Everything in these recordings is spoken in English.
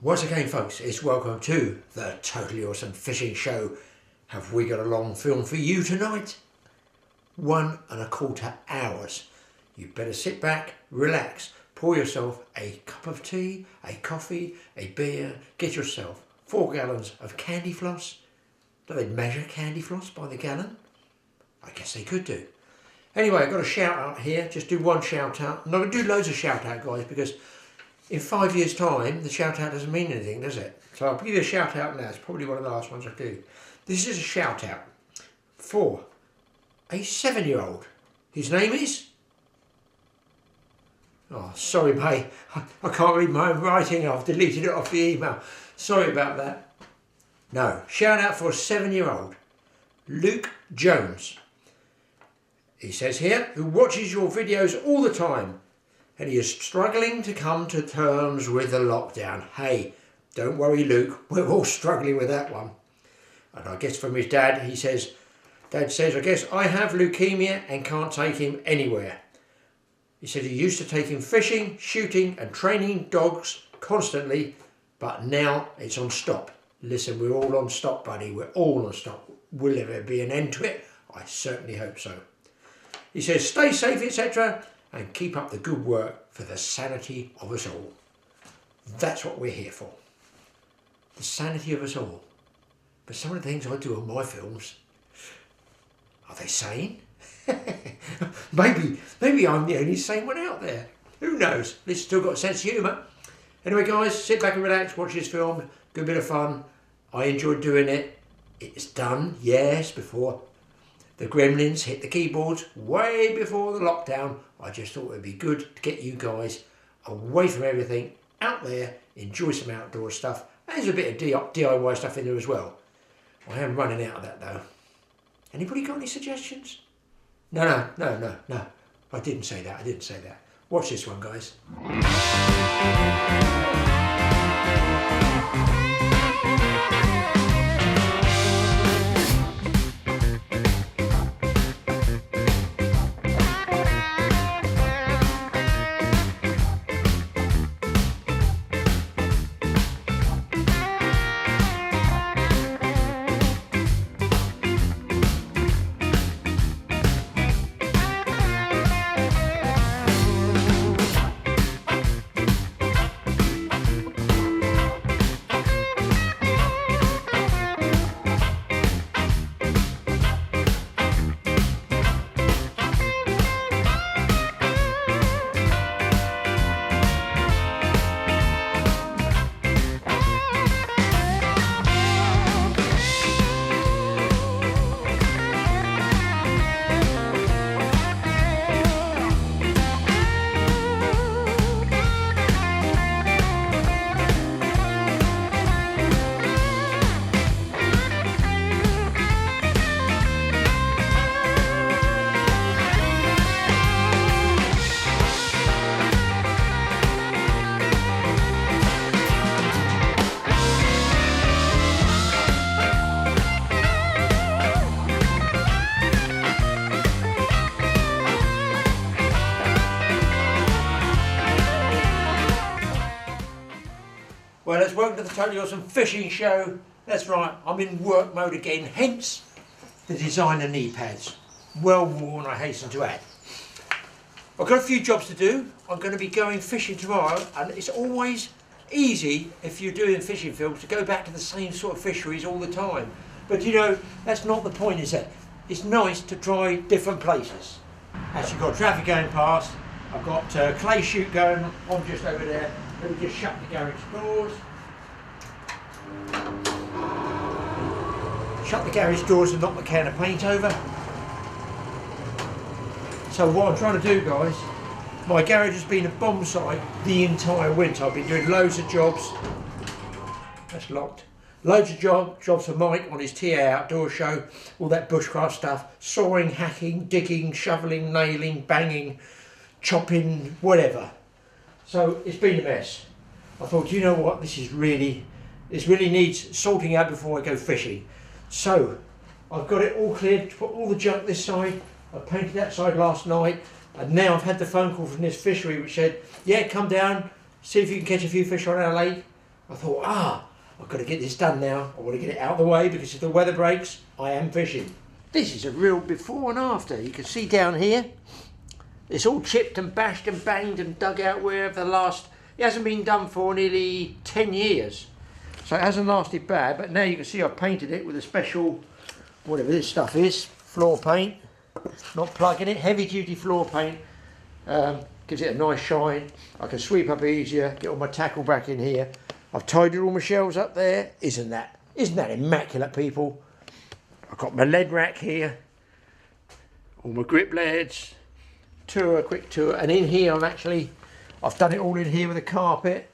Once again folks, it's welcome to the Totally Awesome Fishing Show. Have we got a long film for you tonight? 1.25 hours. You better sit back, relax, pour yourself a cup of tea, a coffee, a beer, get yourself 4 gallons of candy floss. Do they measure candy floss by the gallon? I guess they could do. Anyway, I've got a shout out here, just do one shout out. I'm not going to do loads of shout out guys because in 5 years time the shout out doesn't mean anything, does it? So I'll give you a shout out now, it's probably one of the last ones I do. This is a shout out for a 7-year-old. His name is... Oh, sorry mate, I can't read my own writing, I've deleted it off the email. Sorry about that. No, shout out for a 7-year-old, Luke Jones. He says here, who watches your videos all the time and he is struggling to come to terms with the lockdown. Hey, don't worry Luke, we're all struggling with that one. And I guess from his dad, he says, Dad says, I guess I have leukemia and can't take him anywhere. He said he used to take him fishing, shooting and training dogs constantly, but now it's on stop. Listen, we're all on stop, buddy. We're all on stop. Will there be an end to it? I certainly hope so. He says, stay safe, etc. and keep up the good work for the sanity of us all. That's what we're here for. The sanity of us all. But some of the things I do on my films, are they sane? maybe I'm the only sane one out there. Who knows? It's still got a sense of humour. Anyway guys, sit back and relax, watch this film, good bit of fun. I enjoyed doing it. It's done, yes, before the gremlins hit the keyboards, way before the lockdown. I just thought it would be good to get you guys away from everything, out there, enjoy some outdoor stuff. There's a bit of DIY stuff in there as well. I am running out of that though. Anybody got any suggestions? No. I didn't say that. Watch this one, guys. Well, let's welcome to the Totally Awesome Fishing Show. That's right, I'm in work mode again, hence the designer knee pads. Well worn, I hasten to add. I've got a few jobs to do. I'm going to be going fishing tomorrow, and it's always easy if you're doing fishing films to go back to the same sort of fisheries all the time. But you know, that's not the point, is it? It's nice to try different places. Actually got traffic going past. I've got clay shoot going on just over there. Let me just shut the garage doors. Shut the garage doors and knock the can of paint over. So what I'm trying to do, guys, my garage has been a bomb site the entire winter. I've been doing loads of jobs. That's locked. Loads of jobs for Mike on his TA outdoor show. All that bushcraft stuff. Sawing, hacking, digging, shoveling, nailing, banging, chopping, whatever. So it's been a mess. I thought, you know what, this really needs sorting out before I go fishing. So I've got it all cleared to put all the junk this side. I painted that side last night, and now I've had the phone call from this fishery which said, yeah, come down, see if you can catch a few fish on our lake. I thought, I've got to get this done now. I want to get it out of the way because if the weather breaks, I am fishing. This is a real before and after. You can see down here, it's all chipped and bashed and banged and dug out wherever the last, it hasn't been done for nearly 10 years. So it hasn't lasted bad, but now you can see I've painted it with a special, whatever this stuff is, floor paint. Not plugging it, heavy duty floor paint. Gives it a nice shine. I can sweep up easier, get all my tackle back in here. I've tidied all my shelves up there. Isn't that immaculate, people? I've got my lead rack here, all my grip leads, quick tour, and in here I've done it all in here with a carpet,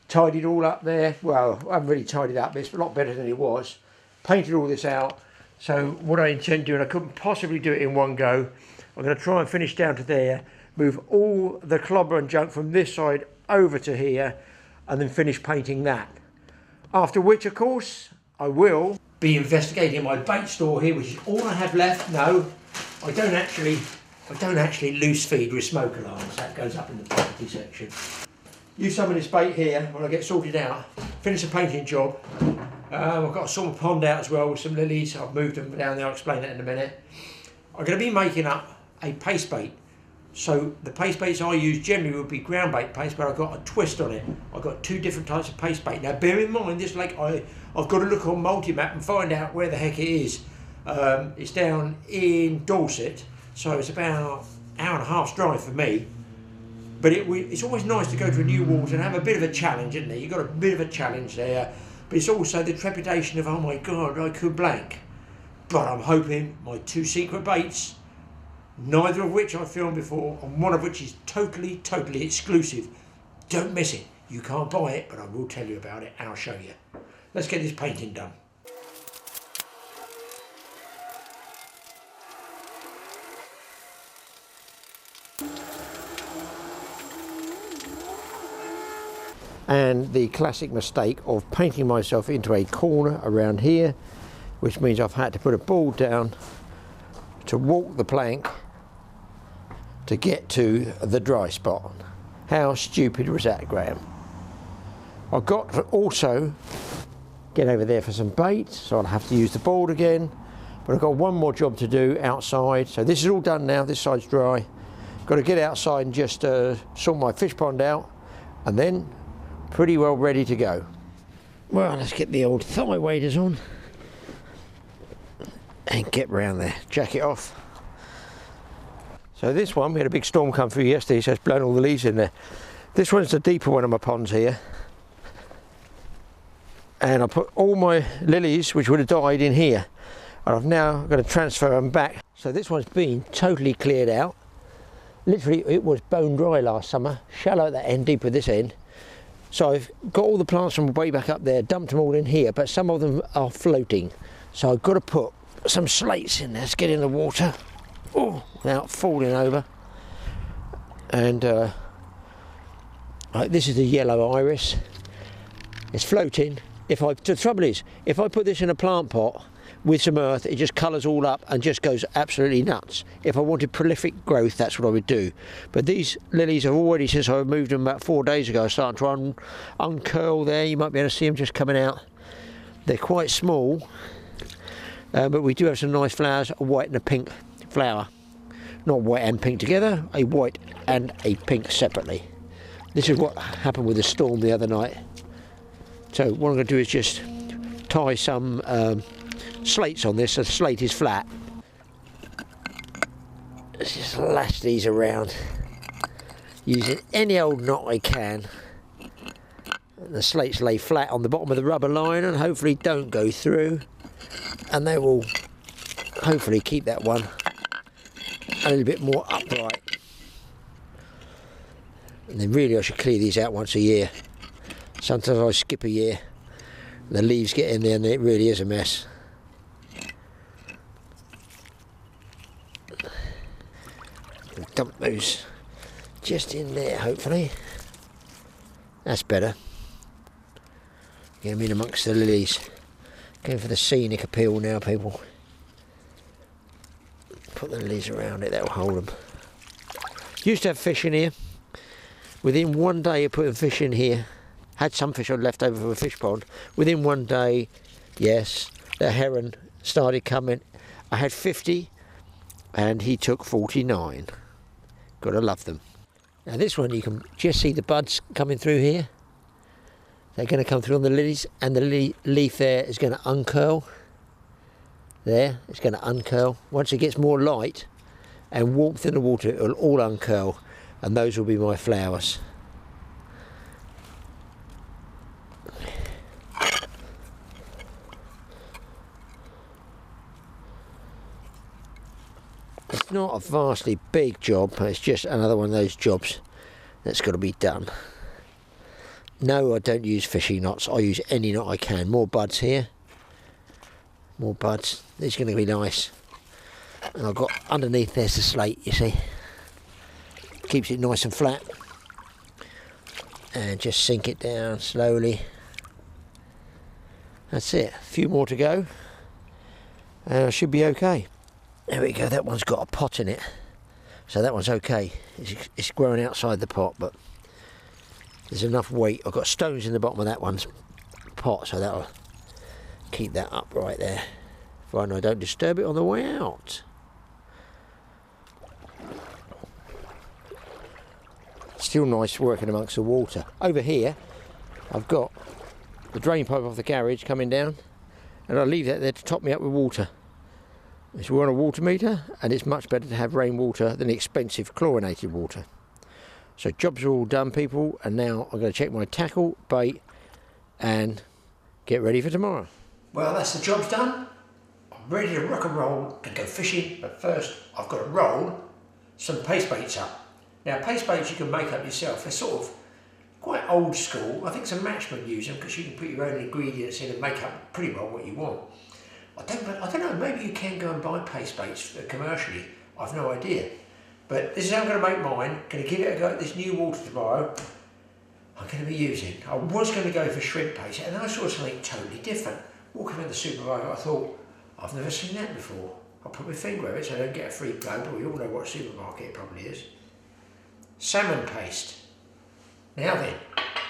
tidied all up there. Well, I haven't really tidied up, but it's a lot better than it was. Painted all this out. So what I intend doing, I couldn't possibly do it in one go. I'm going to try and finish down to there, move all the clobber and junk from this side over to here, and then finish painting that. After which, of course, I will be investigating my bait store here, which is all I have left. No, I don't actually loose feed with smoke alarms. That goes up in the property section. Use some of this bait here when I get sorted out. Finish the painting job. I've got to sort my pond out as well with some lilies. I've moved them down there. I'll explain that in a minute. I'm going to be making up a paste bait. So the paste baits I use generally would be ground bait paste, but I've got a twist on it. I've got 2 different types of paste bait. Now bear in mind this lake, I've got to look on multi-map and find out where the heck it is. It's down in Dorset, so it's about an hour and a half's drive for me. But it's always nice to go to a new water and have a bit of a challenge, isn't it? You've got a bit of a challenge there. But it's also the trepidation of, oh my God, I could blank. But I'm hoping my 2 secret baits, neither of which I've filmed before, and one of which is totally exclusive. Don't miss it. You can't buy it, but I will tell you about it and I'll show you. Let's get this painting done. And the classic mistake of painting myself into a corner around here, which means I've had to put a board down to walk the plank to get to the dry spot. How stupid was that, Graeme? I've got to also get over there for some bait, so I'll have to use the board again, but I've got one more job to do outside. So this is all done now, this side's dry. Got to get outside and just sort my fish pond out, and then pretty well ready to go. Well, let's get the old thigh waders on and get round there. Jacket off. So this one, we had a big storm come through yesterday, so it's blown all the leaves in there. This one's the deeper one of my ponds here. And I put all my lilies, which would have died, in here. And I've now got to transfer them back. So this one's been totally cleared out. Literally, it was bone dry last summer. Shallow at that end, deep at this end. So I've got all the plants from way back up there, dumped them all in here, but some of them are floating. So I've got to put some slates in there to get in the water, without falling over. And this is the yellow iris. It's floating. The trouble is, if I put this in a plant pot with some earth, it just colours all up and just goes absolutely nuts. If I wanted prolific growth, that's what I would do. But these lilies have already, since I moved them about 4 days ago, started to uncurl there. You might be able to see them just coming out. They're quite small, but we do have some nice flowers, a white and a pink flower. Not white and pink together, a white and a pink separately. This is what happened with the storm the other night. So what I'm going to do is just tie some slates on this, so the slate is flat. Let's just lash these around using any old knot I can. And the slates lay flat on the bottom of the rubber line and hopefully don't go through, and they will hopefully keep that one a little bit more upright. And then really I should clear these out once a year. Sometimes I skip a year and the leaves get in there and it really is a mess. Dump those just in there, hopefully. That's better. Get them in amongst the lilies. Going for the scenic appeal now, people. Put the lilies around it, that'll hold them. Used to have fish in here. Within 1 day of putting fish in here, had some fish on left over from a fish pond. Within 1 day, yes, the heron started coming. I had 50 and he took 49. Gotta love them. Now this one, you can just see the buds coming through here. They're going to come through on the lilies, and the leaf there is going to uncurl. There, it's going to uncurl. Once it gets more light and warmth in the water, it will all uncurl, and those will be my flowers. It's not a vastly big job, but it's just another one of those jobs that's got to be done. No, I don't use fishy knots. I use any knot I can. More buds here. More buds. These are going to be nice. And I've got underneath there's the slate, you see. Keeps it nice and flat. And just sink it down slowly. That's it. A few more to go. And I should be okay. There we go. That one's got a pot in it. So that one's okay. It's growing outside the pot, but there's enough weight. I've got stones in the bottom of that one's pot, so that'll keep that up right there. Fine, I don't disturb it on the way out. Still nice working amongst the water. Over here, I've got the drain pipe off the garage coming down, and I leave that there to top me up with water. We're on a water meter, and it's much better to have rainwater than expensive chlorinated water. So jobs are all done, people, and now I'm going to check my tackle, bait, and get ready for tomorrow. Well, that's the job's done. I'm ready to rock and roll and go fishing, but first I've got to roll some paste baits up. Now, paste baits you can make up yourself. They're sort of quite old school. I think some matchmen use them because you can put your own ingredients in and make up pretty well what you want. I don't know, maybe you can go and buy paste baits commercially. I've no idea. But this is how I'm going to make mine. Going to give it a go at this new water tomorrow. I'm going to be using. I was going to go for shrimp paste, and then I saw something totally different. Walking in the supermarket, I thought, I've never seen that before. I'll put my finger over it so I don't get a free plug, but we all know what supermarket it probably is. Salmon paste. Now then,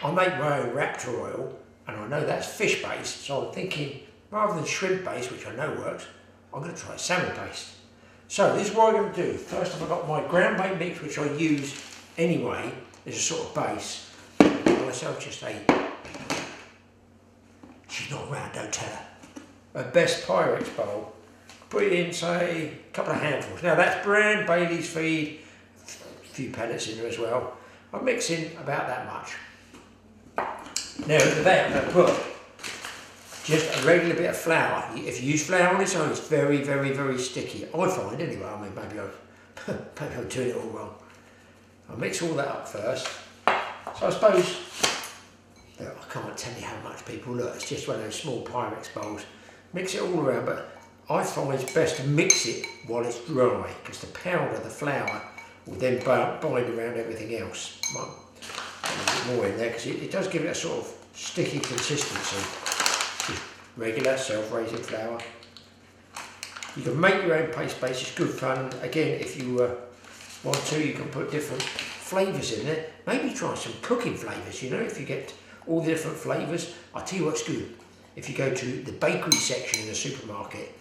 I make my own raptor oil, and I know that's fish based, so I'm thinking, rather than shrimp paste, which I know works, I'm going to try salmon paste. So this is what I'm going to do. First I've got my Groundbait mix, which I use anyway as a sort of base. I've got myself just a, she's not around, don't tell her, a best Pyrex bowl. Put it in, say, a couple of handfuls. Now that's bran, Bailey's feed, a few pellets in there as well. I'm mixing about that much. Now into that I'm going to put just a regular bit of flour. If you use flour on its own, it's very, very, very sticky. I find anyway. I mean, maybe I'm doing it all wrong. I'll mix all that up first. So I suppose, look, I can't tell you how much people look. It's just one of those small Pyrex bowls. Mix it all around, but I find it's best to mix it while it's dry, because the powder, the flour, will then bind around everything else. Might put a bit more in there because it does give it a sort of sticky consistency. Regular self-raising flour. You can make your own paste base, it's good fun. Again, if you want to, you can put different flavours in there. Maybe try some cooking flavours, you know, if you get all the different flavours. I'll tell you what's good. If you go to the bakery section in the supermarket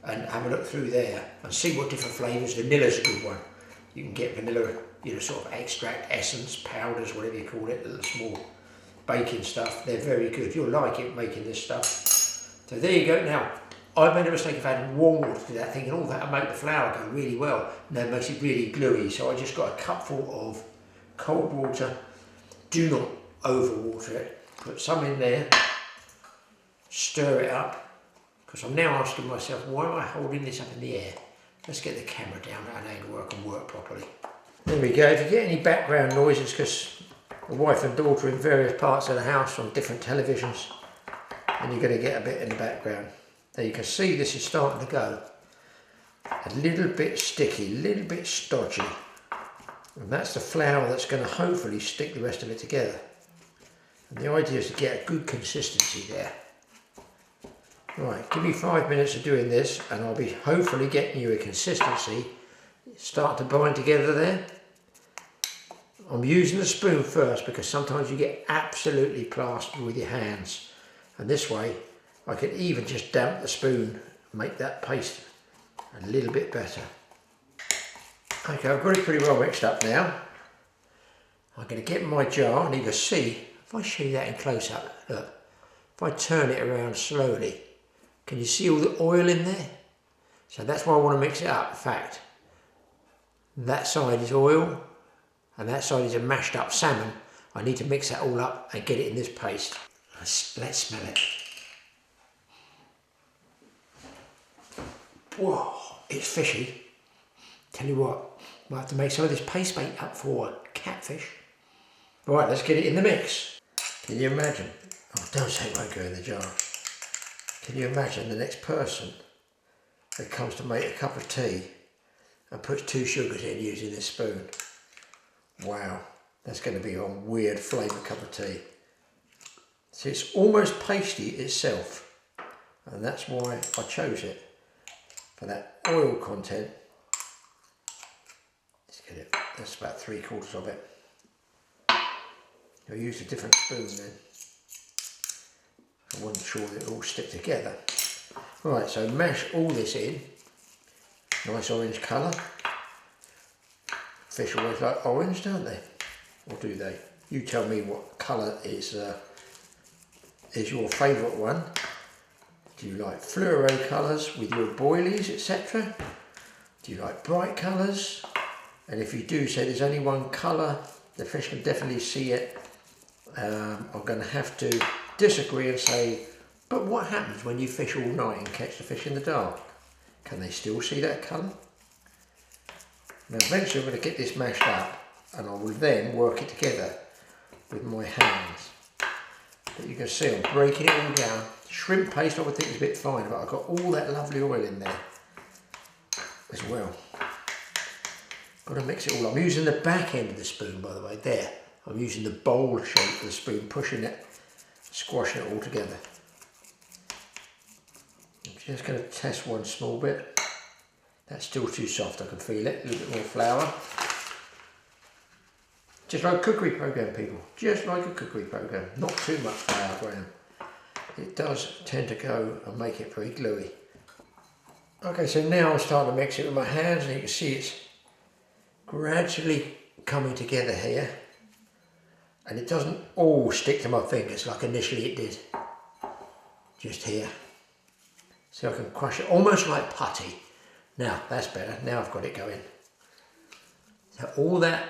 and have a look through there and see what different flavours, vanilla's a good one. You can get vanilla, you know, sort of extract, essence, powders, whatever you call it, the small baking stuff. They're very good. You'll like it making this stuff. So there you go. Now, I made a mistake of adding warm water to that thing, and all that will make the flour go really well. And that makes it really gluey. So I just got a cupful of cold water. Do not overwater it. Put some in there. Stir it up. Because I'm now asking myself, why am I holding this up in the air? Let's get the camera down at an angle where I can work properly. There we go. If you get any background noises, because the wife and daughter in various parts of the house on different televisions, and you're going to get a bit in the background. Now you can see this is starting to go a little bit sticky, a little bit stodgy, and that's the flour that's going to hopefully stick the rest of it together. And the idea is to get a good consistency there. Right, give me 5 minutes of doing this and I'll be hopefully getting you a consistency. Start to bind together there. I'm using the spoon first because sometimes you get absolutely plastered with your hands, and this way I can even just damp the spoon and make that paste a little bit better. Okay, I've got it pretty well mixed up now. I'm going to get my jar, and you can see, if I show you that in close up, look, if I turn it around slowly, can you see all the oil in there? So that's why I want to mix it up. In fact, that side is oil and that side is a mashed up salmon. I need to mix that all up and get it in this paste. Let's smell it. Whoa, it's fishy. Tell you what, we'll have to make some of this paste bait up for catfish. Right, let's get it in the mix. Can you imagine? Oh, don't say it won't go in the jar. Can you imagine the next person that comes to make a cup of tea and puts 2 sugars in using this spoon? Wow, that's going to be a weird flavour cup of tea. See, it's almost pasty itself, and that's why I chose it, for that oil content. Let's get it, that's about 3/4 of it. I'll use a different spoon then. I wasn't sure that it all stick together. Right, so mash all this in. Nice orange colour. Fish always like orange, don't they? Or do they? You tell me what colour is your favourite one. Do you like fluoro colours with your boilies, etc.? Do you like bright colours? And if you do say there's only one colour, the fish can definitely see it. I'm going to have to disagree and say, but what happens when you fish all night and catch the fish in the dark? Can they still see that colour? Now eventually I'm going to get this mashed up, and I will then work it together with my hands. But you can see I'm breaking it all down. Shrimp paste I would think is a bit fine, but I've got all that lovely oil in there as well. Got to mix it all up. I'm using the back end of the spoon, by the way, there. I'm using the bowl shape of the spoon, pushing it, squashing it all together. I'm just going to test one small bit. That's still too soft, I can feel it. A little bit more flour. Just like a cookery program, people. Just like a cookery program. Not too much flour, Graeme. It does tend to go and make it very gluey. Okay, so now I'm starting to mix it with my hands, and you can see it's gradually coming together here. And it doesn't all stick to my fingers like initially it did. Just here. So I can crush it almost like putty. Now that's better. Now I've got it going. So all that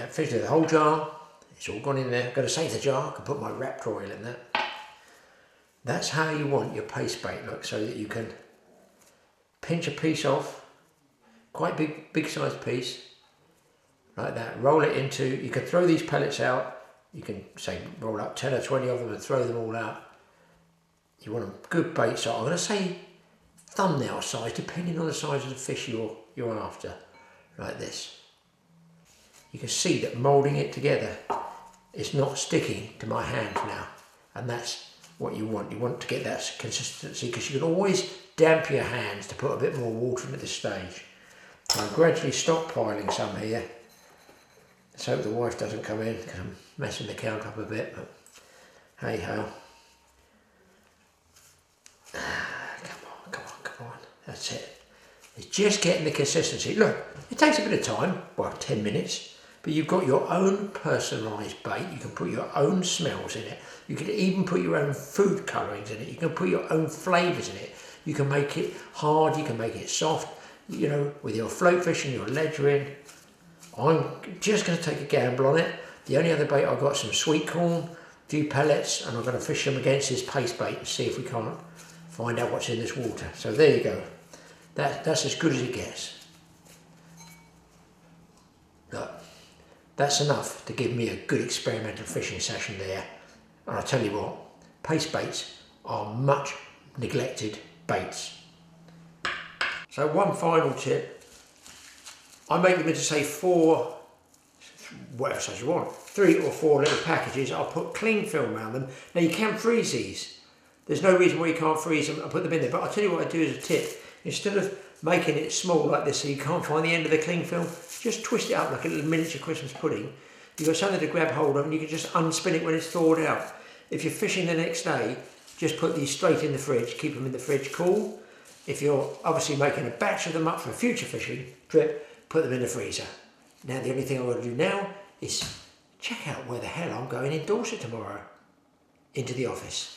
fish, the whole jar, it's all gone in there. I'm going to save the jar. I can put my wrapped oil in that. That's how you want your paste bait look, so that you can pinch a piece off, quite big sized piece, like that. Roll it into. You can throw these pellets out. You can say roll up 10 or 20 of them and throw them all out. You want a good bait size. I'm going to say thumbnail size, depending on the size of the fish you're after, like this. You can see that moulding it together, it's not sticking to my hands now, and that's what you want. You want to get that consistency, because you can always damp your hands to put a bit more water in at this stage. So I'm gradually stockpiling some here. Let's hope the wife doesn't come in, because I'm messing the count up a bit, but hey ho. Come on, that's it. It's just getting the consistency. Look, it takes a bit of time, well, 10 minutes, but you've got your own personalised bait. You can put your own smells in it. You can even put your own food colourings in it. You can put your own flavours in it. You can make it hard, you can make it soft, you know, with your float fish and your ledger in. I'm just going to take a gamble on it. The only other bait I've got some sweetcorn, a few pellets, and I'm going to fish them against this paste bait and see if we can't find out what's in this water. So there you go. That's as good as it gets. Look, that's enough to give me a good experimental fishing session there. And I tell you what, paste baits are much neglected baits. So one final tip, I make them into say 4, whatever size you want, 3 or 4 little packages. I'll put cling film around them. Now you can freeze these. There's no reason why you can't freeze them and put them in there, but I'll tell you what I do as a tip. Instead of making it small like this so you can't find the end of the cling film, just twist it up like a little miniature Christmas pudding. You've got something to grab hold of and you can just unspin it when it's thawed out. If you're fishing the next day, just put these straight in the fridge, keep them in the fridge cool. If you're obviously making a batch of them up for a future fishing trip, put them in the freezer. Now the only thing I've got to do now is check out where the hell I'm going in Dorset tomorrow. Into the office.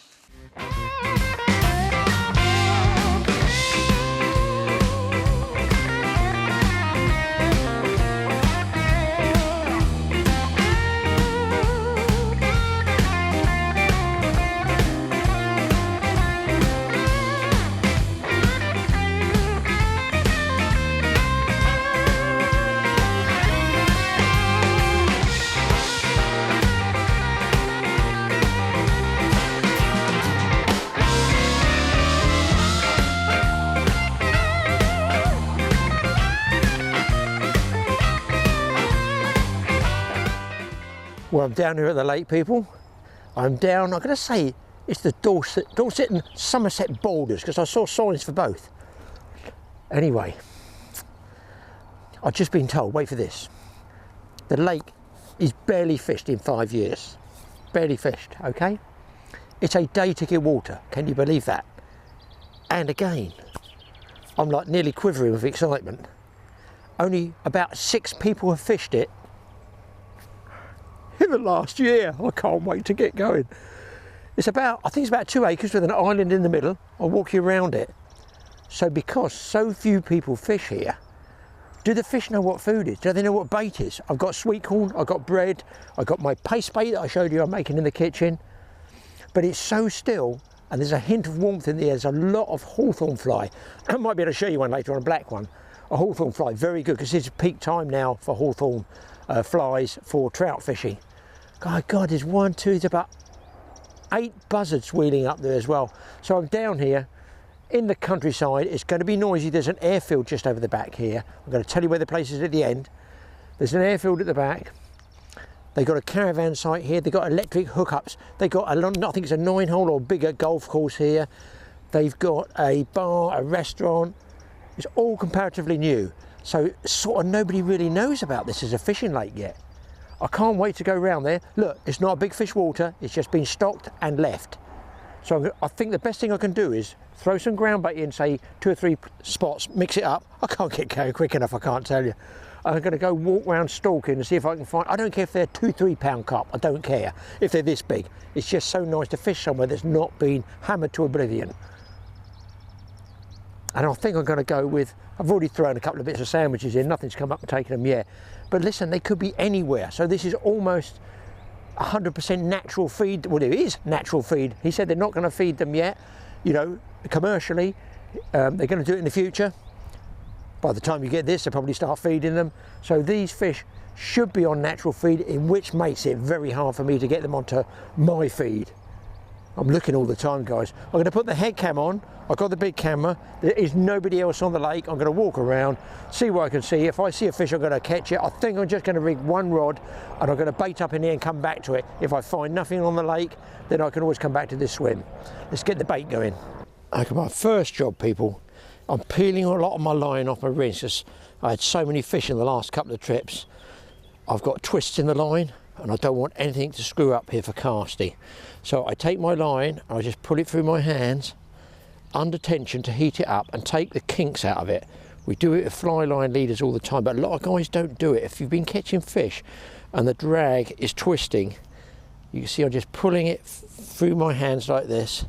Well, I'm down here at the lake, people. I'm down, I'm going to say it's the Dorset and Somerset borders, because I saw signs for both. Anyway, I've just been told, wait for this, the lake is barely fished in 5 years. Barely fished, okay? It's a day to get water, can you believe that? And again, I'm like nearly quivering with excitement. Only about 6 people have fished it in the last year. I can't wait to get going. It's about, I think it's about 2 acres with an island in the middle. I'll walk you around it. So because so few people fish here, do the fish know what food is? Do they know what bait is? I've got sweetcorn, I've got bread, I've got my paste bait that I showed you I'm making in the kitchen. But it's so still, and there's a hint of warmth in the air. There's a lot of hawthorn fly. I might be able to show you one later on, a black one. A hawthorn fly, very good, because it's peak time now for hawthorn flies for trout fishing. God, there's 1, 2, there's about 8 buzzards wheeling up there as well. So I'm down here in the countryside. It's going to be noisy. There's an airfield just over the back here. I'm going to tell you where the place is at the end. There's an airfield at the back. They've got a caravan site here. They've got electric hookups. They've got I think it's a 9-hole or bigger golf course here. They've got a bar, a restaurant. It's all comparatively new. So sort of nobody really knows about this as a fishing lake yet. I can't wait to go around there. Look, it's not a big fish water, it's just been stocked and left. So I think the best thing I can do is throw some ground bait in, say 2 or 3 spots, mix it up. I can't get going quick enough, I can't tell you. I'm going to go walk around stalking and see if I can find, I don't care if they're 2-3 pound carp, I don't care if they're this big. It's just so nice to fish somewhere that's not been hammered to oblivion. And I think I'm going to go with, I've already thrown a couple of bits of sandwiches in, nothing's come up and taken them yet. But listen, they could be anywhere. So this is almost 100% natural feed. Well, it is natural feed. He said they're not going to feed them yet, you know, commercially. They're going to do it in the future. By the time you get this, they'll probably start feeding them. So these fish should be on natural feed, in which makes it very hard for me to get them onto my feed. I'm looking all the time, guys. I'm going to put the head cam on. I've got the big camera. There is nobody else on the lake. I'm going to walk around, see what I can see. If I see a fish, I'm going to catch it. I think I'm just going to rig one rod and I'm going to bait up in here and come back to it. If I find nothing on the lake, then I can always come back to this swim. Let's get the bait going. Okay, my first job, people. I'm peeling a lot of my line off my rings because I had so many fish in the last couple of trips. I've got twists in the line and I don't want anything to screw up here for casting. So I take my line, I just pull it through my hands under tension to heat it up and take the kinks out of it. We do it with fly line leaders all the time, but a lot of guys don't do it. If you've been catching fish and the drag is twisting, you can see I'm just pulling it through my hands like this,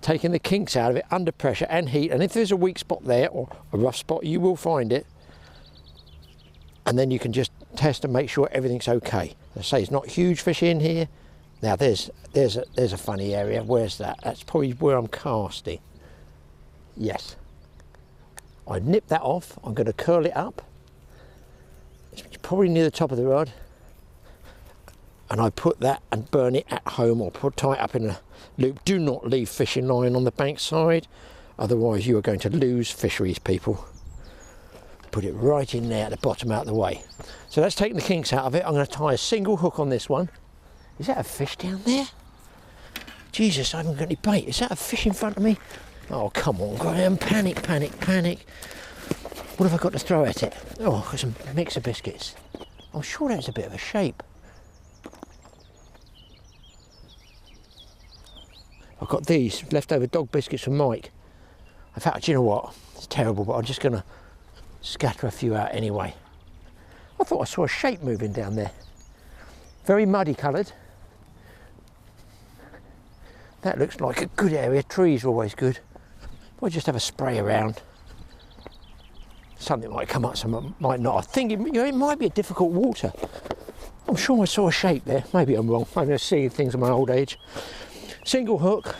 taking the kinks out of it under pressure and heat. And if there's a weak spot there or a rough spot, you will find it. And then you can just test and make sure everything's okay. As I say, it's not huge fish in here. Now there's a funny area. Where's that? That's probably where I'm casting. Yes. I nip that off. I'm going to curl it up. It's probably near the top of the rod. And I put that and burn it at home or tie it up in a loop. Do not leave fishing line on the bank side, otherwise you are going to lose fisheries, people. Put it right in there at the bottom, out of the way. So that's taking the kinks out of it. I'm going to tie a single hook on this one. Is that a fish down there? Jesus, I haven't got any bait. Is that a fish in front of me? Oh, come on, Graeme, panic, panic, panic. What have I got to throw at it? Oh, I've got some mix of biscuits. I'm sure that's a bit of a shape. I've got these leftover dog biscuits from Mike. In fact, do you know what? It's terrible, but I'm just going to scatter a few out anyway. I thought I saw a shape moving down there. Very muddy coloured. That looks like a good area. Trees are always good. We'll just have a spray around. Something might come up, some might not. I think it might be a difficult water. I'm sure I saw a shape there. Maybe I'm wrong. Maybe I'm seeing things at my old age. Single hook.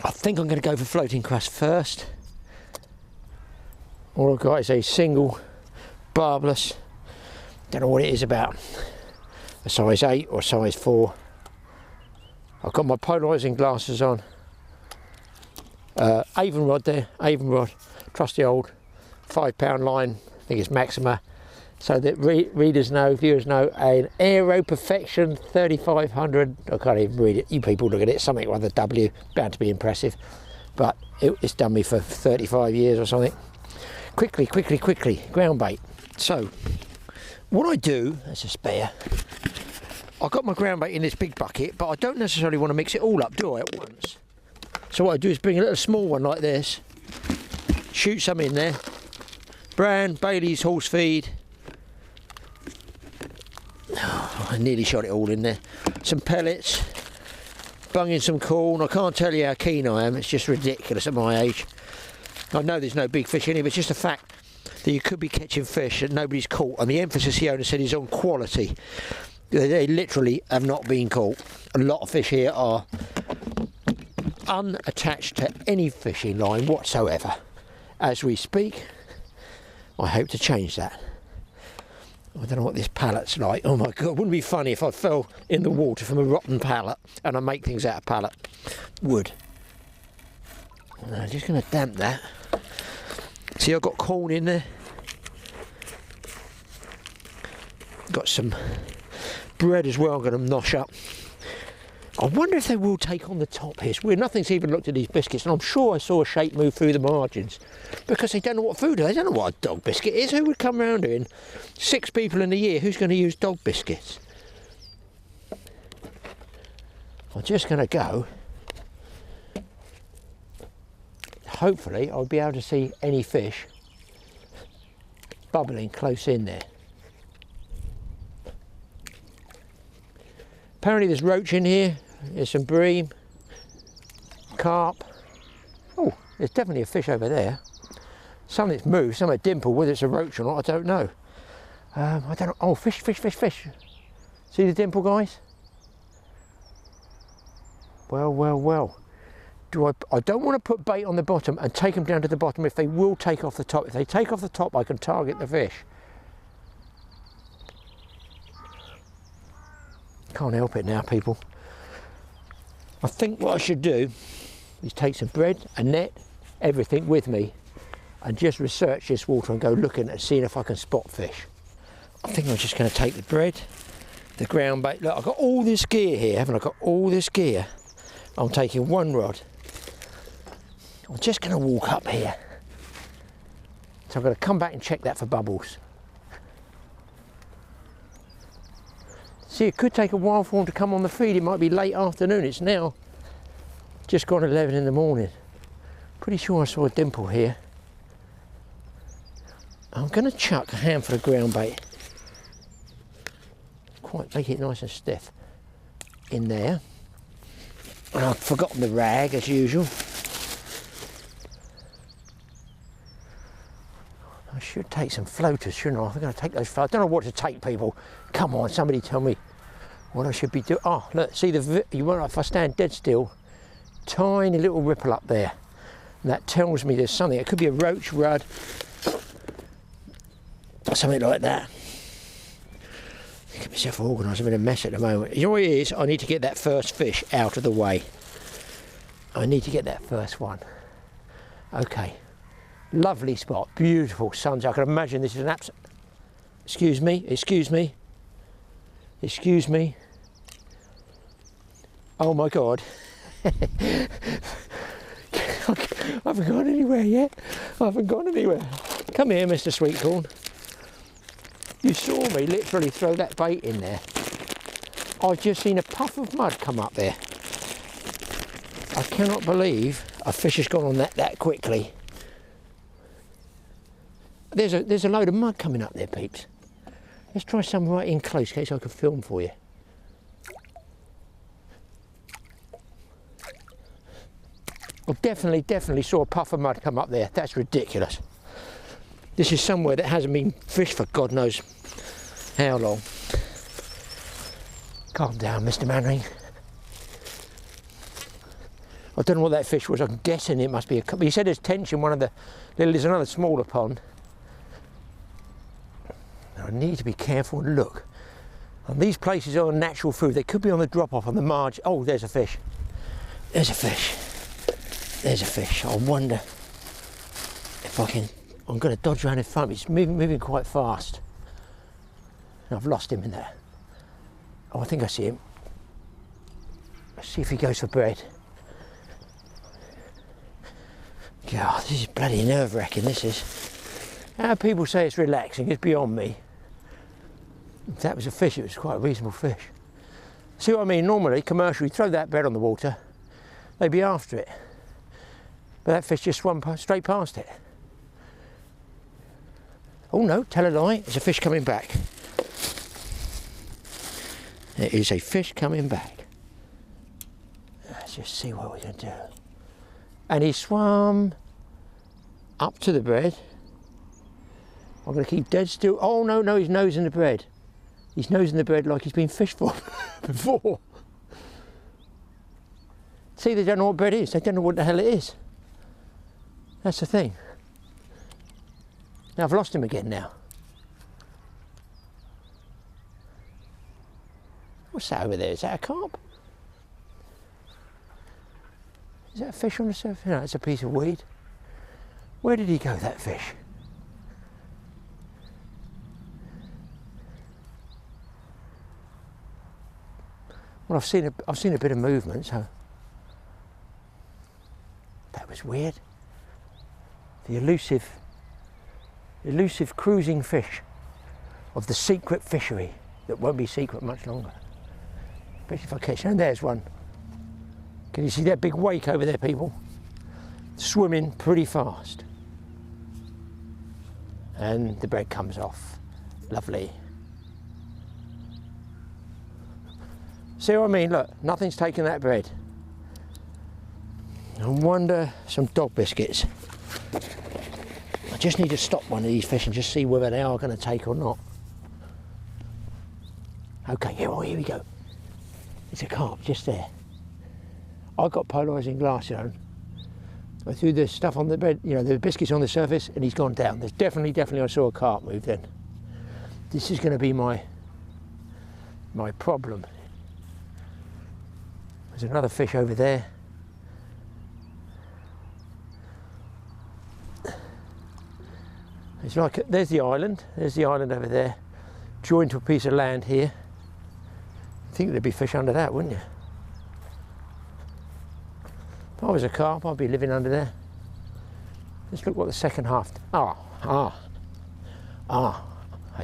I think I'm going to go for floating crust first. All I've got is a single barbless. Don't know what it is about. A size 8 or size 4. I've got my polarising glasses on. Avon rod there, Avon rod, trusty old £5 line, I think it's Maxima, so that readers know, viewers know, an Aero Perfection 3500, I can't even read it, you people look at it, something or other W, bound to be impressive, but it's done me for 35 years or something. Quickly, Groundbait. So, what I do, as a spare, I've got my groundbait in this big bucket, but I don't necessarily want to mix it all up, do I, at once? So what I do is bring a little small one like this, shoot some in there, bran, Bailey's horse feed, oh, I nearly shot it all in there, some pellets, bung in some corn. I can't tell you how keen I am, it's just ridiculous at my age. I know there's no big fish in here, but it's just a fact that you could be catching fish that nobody's caught, and the emphasis the owner said is on quality. They literally have not been caught. A lot of fish here are unattached to any fishing line whatsoever. As we speak, I hope to change that. I don't know what this pallet's like. Oh my God, wouldn't it be funny if I fell in the water from a rotten pallet and I make things out of pallet wood. I'm just going to damp that. See, I've got corn in there. Got some bread as well I'm going to nosh up. I wonder if they will take on the top here. It's weird, nothing's even looked at these biscuits, and I'm sure I saw a shape move through the margins because they don't know what food is. They don't know what a dog biscuit is. Who would come round here? 6 people in a year, who's going to use dog biscuits? I'm just going to go. Hopefully I'll be able to see any fish bubbling close in there. Apparently there's roach in here, there's some bream, carp. Oh, there's definitely a fish over there. Something's moved, something dimple, whether it's a roach or not, I don't know. I don't know, oh, fish. See the dimple, guys? Well. I don't want to put bait on the bottom and take them down to the bottom if they will take off the top. If they take off the top, I can target the fish. Can't help it now, people. I think what I should do is take some bread, a net, everything with me, and just research this water and go looking and seeing if I can spot fish. I think I'm just going to take the bread, the ground bait. Look, I've got all this gear here, haven't I? Got all this gear. I'm taking one rod. I'm just going to walk up here. So I'm going to come back and check that for bubbles. See, it could take a while for them to come on the feed. It might be late afternoon. It's now just gone 11 in the morning. Pretty sure I saw a dimple here. I'm going to chuck a handful of ground bait. Quite make it nice and stiff in there. And I've forgotten the rag as usual. I should take some floaters, shouldn't I? I'm going to take those floaters. I don't know what to take, people. Come on, somebody tell me what I should be doing. Oh, look, see if I stand dead still, tiny little ripple up there. And that tells me there's something. It could be a roach, rudd, something like that. Get myself organised. I'm in a mess at the moment. You know what it is? I need to get that first fish out of the way. I need to get that first one. Okay. Lovely spot, beautiful sunset. I can imagine this is an absolute... Excuse me. Oh my God. I haven't gone anywhere yet. I haven't gone anywhere. Come here, Mr. Sweetcorn. You saw me literally throw that bait in there. I've just seen a puff of mud come up there. I cannot believe a fish has gone on that quickly. There's a load of mud coming up there, peeps. Let's try some right in close, in case I can film for you. I definitely saw a puff of mud come up there. That's ridiculous. This is somewhere that hasn't been fished for God knows how long. Calm down, Mr. Mannering. I don't know what that fish was. I'm guessing it must be a carp. He said there's tench in one of the little, there's another smaller pond. Now I need to be careful and look. And these places are natural food. They could be on the drop off on the margin. Oh, there's a fish. There's a fish. There's a fish. I wonder if I can. I'm going to dodge around in front. He's moving quite fast. And I've lost him in there. Oh, I think I see him. Let's see if he goes for bread. God, this is bloody nerve-wracking, this is. How people say it's relaxing is beyond me. If that was a fish, it was quite a reasonable fish. See what I mean? Normally, commercially, throw that bread on the water, they'd be after it. But that fish just swam straight past it. Oh no, tell a lie, there's a fish coming back. There is a fish coming back. Let's just see what we can do. And he swam up to the bread. I'm going to keep dead still. Oh no, he's nosing the bread. He's nosing the bread like he's been fished for before. See, they don't know what bread is. They don't know what the hell it is. That's the thing. Now I've lost him again now. What's that over there? Is that a carp? Is that a fish on the surface? No, it's a piece of weed. Where did he go, that fish? Well, I've seen a bit of movement, so that was weird. The elusive cruising fish of the secret fishery that won't be secret much longer. Especially if I catch. And there's one. Can you see that big wake over there, people? Swimming pretty fast. And the bread comes off. Lovely. See what I mean? Look, nothing's taken that bread. I wonder, some dog biscuits. I just need to stop one of these fish and just see whether they are going to take or not. Okay, here we go. It's a carp just there. I got polarising glasses on. I threw the stuff on the bread, you know, the biscuits on the surface, and he's gone down. There's definitely I saw a carp move then. This is going to be my problem. There's another fish over there. It's like, there's the island over there, joined to a piece of land here. I think there'd be fish under that, wouldn't you? If I was a carp, I'd be living under there. Let's look what the second half. I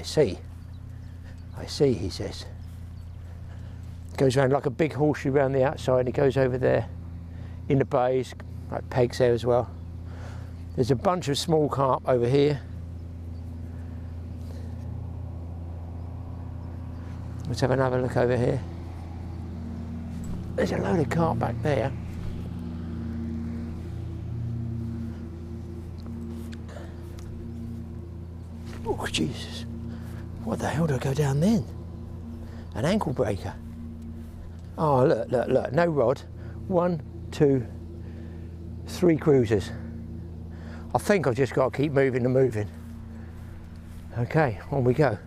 see, he says. Goes around like a big horseshoe around the outside, and it goes over there in the bays, like pegs there as well. There's a bunch of small carp over here. Let's have another look over here. There's a load of carp back there. Oh Jesus, what the hell do I go down then? An ankle breaker. Oh look, no rod. 1, 2, 3 cruisers. I think I've just got to keep moving and moving. Okay, on we go.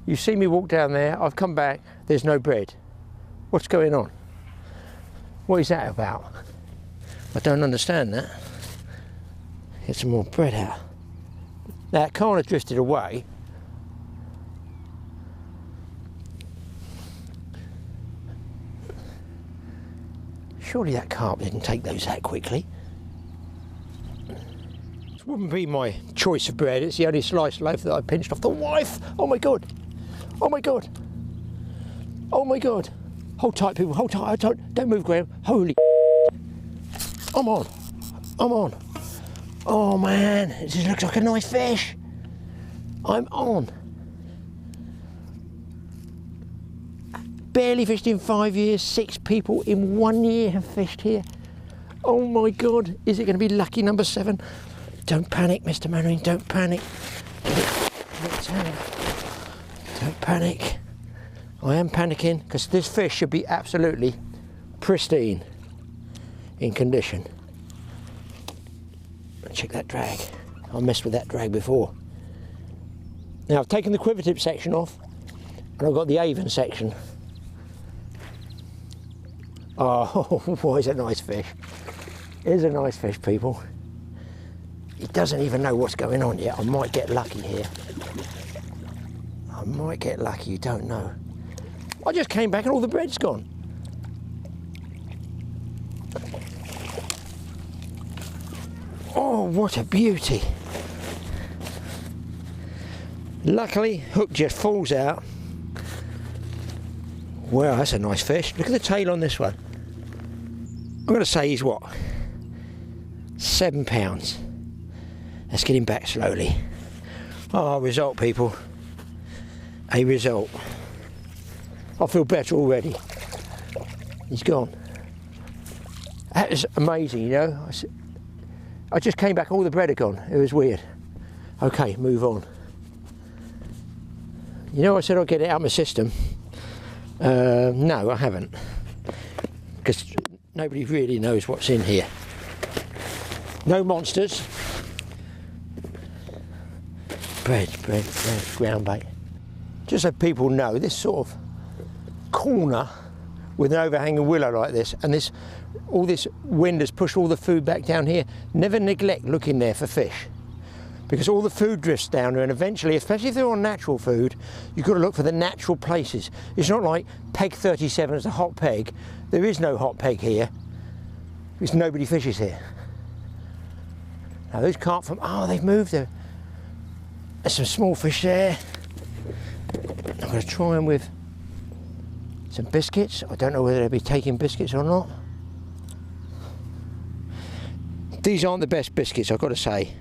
You see me walk down there, I've come back, there's no bread. What's going on? What is that about? I don't understand that. Get some more bread out. Now it kind of drifted away. Surely that carp didn't take those that quickly. This wouldn't be my choice of bread. It's the only sliced loaf that I pinched off the wife. Oh my God. Oh my God. Oh my God. Hold tight, people. Hold tight. Hold tight. Don't move, Graeme. Holy. I'm on. I'm on. Oh man, it just looks like a nice fish. I'm on. Barely fished in 5 years. 6 people in 1 year have fished here. Oh my God, is it going to be lucky number 7? Don't panic, Mr. Mannering, don't panic. Don't panic. I am panicking because this fish should be absolutely pristine in condition. Check that drag. I messed with that drag before. Now I've taken the quiver tip section off and I've got the Avon section. Oh, boy, is a nice fish. It is a nice fish, people. He doesn't even know what's going on yet. I might get lucky here. I might get lucky, you don't know. I just came back and all the bread's gone. Oh, what a beauty. Luckily, hook just falls out. Well, that's a nice fish. Look at the tail on this one. I'm going to say he's what? 7 pounds. Let's get him back slowly. Oh, result, people. A result. I feel better already. He's gone. That is amazing, you know. I just came back, all the bread had gone. It was weird. Okay, move on. You know, I said I'd get it out of my system. No, I haven't. Because nobody really knows what's in here. No monsters. Bread, ground bait. Just so people know, this sort of corner with an overhanging willow like this, and all this wind has pushed all the food back down here. Never neglect looking there for fish, because all the food drifts down there, and eventually, especially if they're on natural food, you've got to look for the natural places. It's not like peg 37 is a hot peg. There is no hot peg here, because nobody fishes here. Now those carp from, oh, they've moved there. There's some small fish there. I'm going to try them with some biscuits. I don't know whether they'll be taking biscuits or not. These aren't the best biscuits, I've got to say.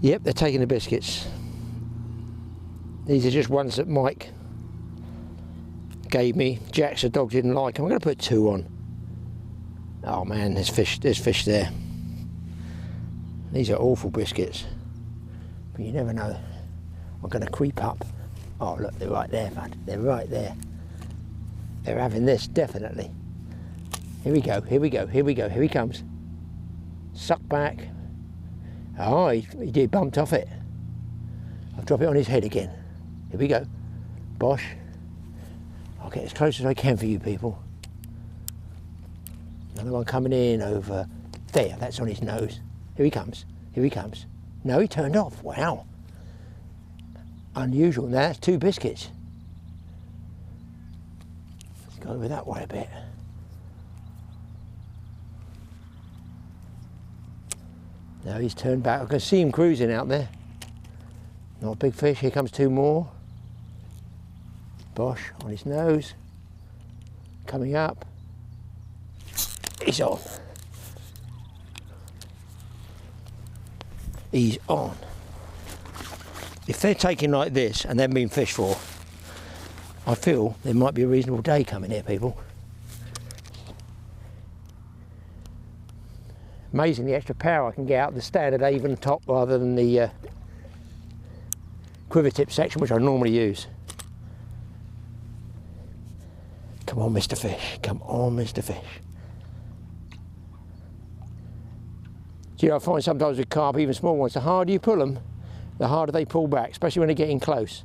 Yep, they're taking the biscuits. These are just ones that Mike gave me. Jack's the dog didn't like them. I'm going to put 2 on. Oh man, there's fish there. These are awful biscuits. But you never know. I'm going to creep up. Oh look, they're right there, bud. They're right there. They're having this, definitely. Here we go, here we go, here we go, here he comes. Suck back. Oh, he did bumped off it. I'll drop it on his head again. Here we go. Bosh. I'll get as close as I can for you people. Another one coming in over there, that's on his nose. Here he comes, here he comes. No, he turned off, wow. Unusual, now that's 2 biscuits. Let's go over that way a bit. Now he's turned back, I can see him cruising out there. Not a big fish, here comes 2 more. Bosh, on his nose. Coming up. He's on. He's on. If they're taking like this and they've been fished for, I feel there might be a reasonable day coming here, people. Amazing the extra power I can get out of the standard Avon top rather than the quiver tip section, which I normally use. Come on, Mr. Fish. Come on, Mr. Fish. Do you know, I find sometimes with carp, even small ones, the harder you pull them, the harder they pull back, especially when they're getting close.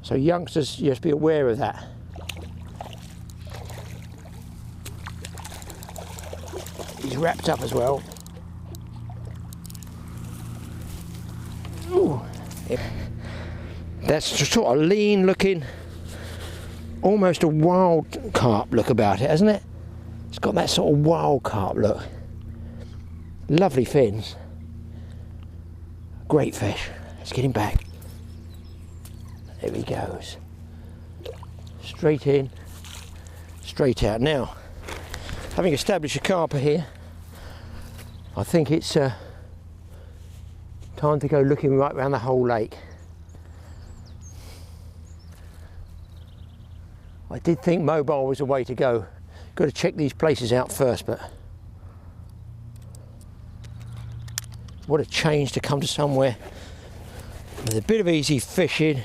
So youngsters, just be aware of that. He's wrapped up as well. Ooh. That's sort of lean looking, almost a wild carp look about it, hasn't it? It's got that sort of wild carp look. Lovely fins. Great fish. Let's get him back. There he goes. Straight in, straight out. Now, having established a carper here, I think it's time to go looking right around the whole lake. I did think mobile was the way to go. Got to check these places out first, but what a change to come to somewhere with a bit of easy fishing,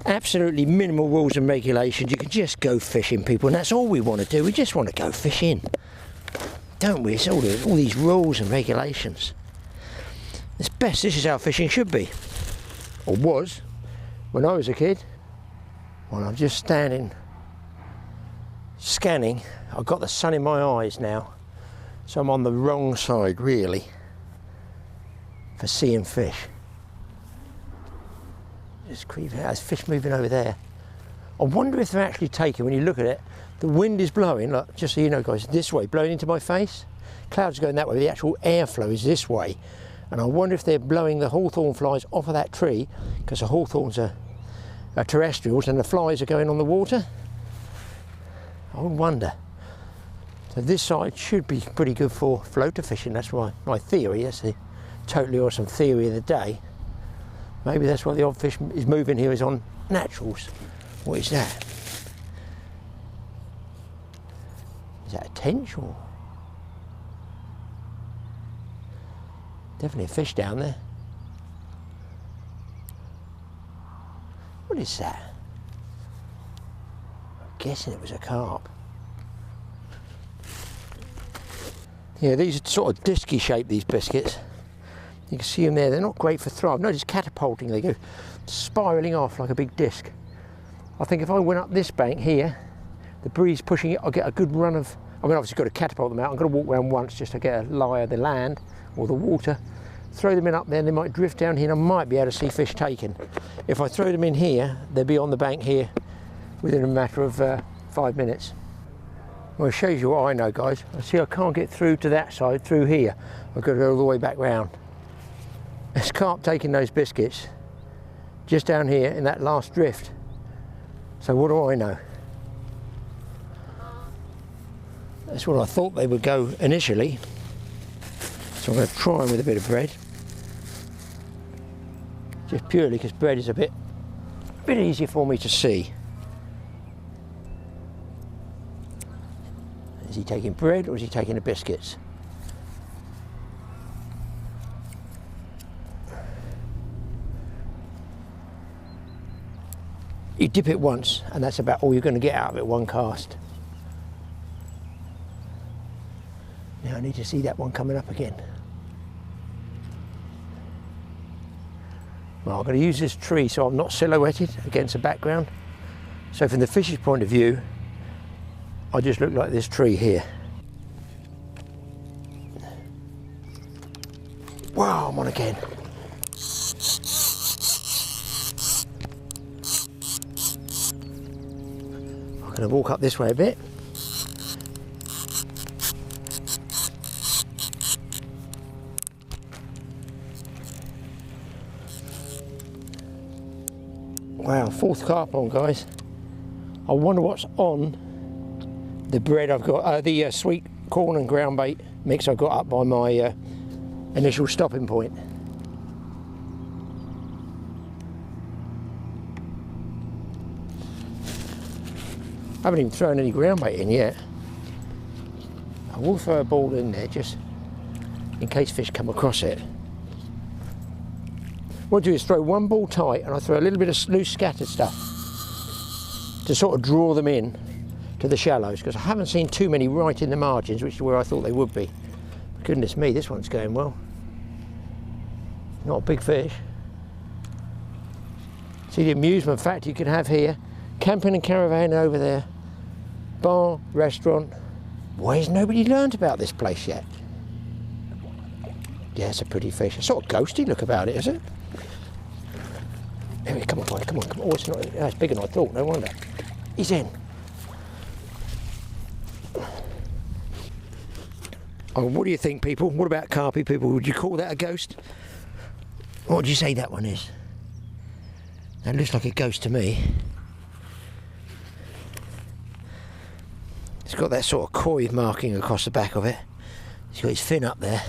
absolutely minimal rules and regulations. You can just go fishing, people, and that's all we want to do. We just want to go fishing, don't we? It's all these rules and regulations. It's best. This is how fishing should be, or was when I was a kid. Well, I'm just standing scanning. I've got the sun in my eyes now, so I'm on the wrong side really for seeing fish. Just creeping out. There's fish moving over there. I wonder if they're actually taking, when you look at it, the wind is blowing, like, just so you know guys, this way, blowing into my face. Clouds are going that way, the actual airflow is this way. And I wonder if they're blowing the hawthorn flies off of that tree, because the hawthorns are terrestrials and the flies are going on the water. I wonder. So this side should be pretty good for floater fishing. That's my theory. That's the totally awesome theory of the day. Maybe that's why the odd fish is moving here, is on naturals. What is that? Is that a tench or? Definitely a fish down there. What is that? I'm guessing it was a carp. Yeah, these are sort of disky shaped, these biscuits. You can see them there. They're not great for throw. I've noticed catapulting. They go spiralling off like a big disc. I think if I went up this bank here, the breeze pushing it, I'll get a good run of, I mean obviously got to catapult them out. I'm going to walk around once just to get a lie of the land or the water. Throw them in up there and they might drift down here and I might be able to see fish taken. If I throw them in here, they'll be on the bank here within a matter of 5 minutes. Well, it shows you what I know, guys. I see I can't get through to that side, through here. I've got to go all the way back round. There's carp taking those biscuits just down here in that last drift. So what do I know? That's what I thought they would go initially. So I'm going to try them with a bit of bread. Just purely because bread is a bit easier for me to see. Is he taking bread or is he taking the biscuits? You dip it once and that's about all you're going to get out of it, one cast. Now I need to see that one coming up again. Well, I'm going to use this tree so I'm not silhouetted against the background. So from the fish's point of view, I just look like this tree here. Wow, I'm on again. I'm going to walk up this way a bit. Wow, fourth carp on, guys. I wonder what's on the bread I've got, the sweet corn and ground bait mix I got up by my initial stopping point. I haven't even thrown any ground bait in yet. I will throw a ball in there just in case fish come across it. What I do is throw one ball tight and I throw a little bit of loose scattered stuff to sort of draw them in to the shallows, because I haven't seen too many right in the margins, which is where I thought they would be. Goodness me, this one's going well. Not a big fish. See the amusement factor you can have here. Camping and caravan over there. Bar, restaurant. Why has nobody learned about this place yet? Yeah, it's a pretty fish. A sort of ghosty look about it, is it? Anyway, come on, boy, come on, come on. Oh, it's bigger than I thought, no wonder. He's in. Oh, what do you think, people? What about carpy people? Would you call that a ghost? What would you say that one is? That looks like a ghost to me. It's got that sort of koi marking across the back of it. He's got his fin up there.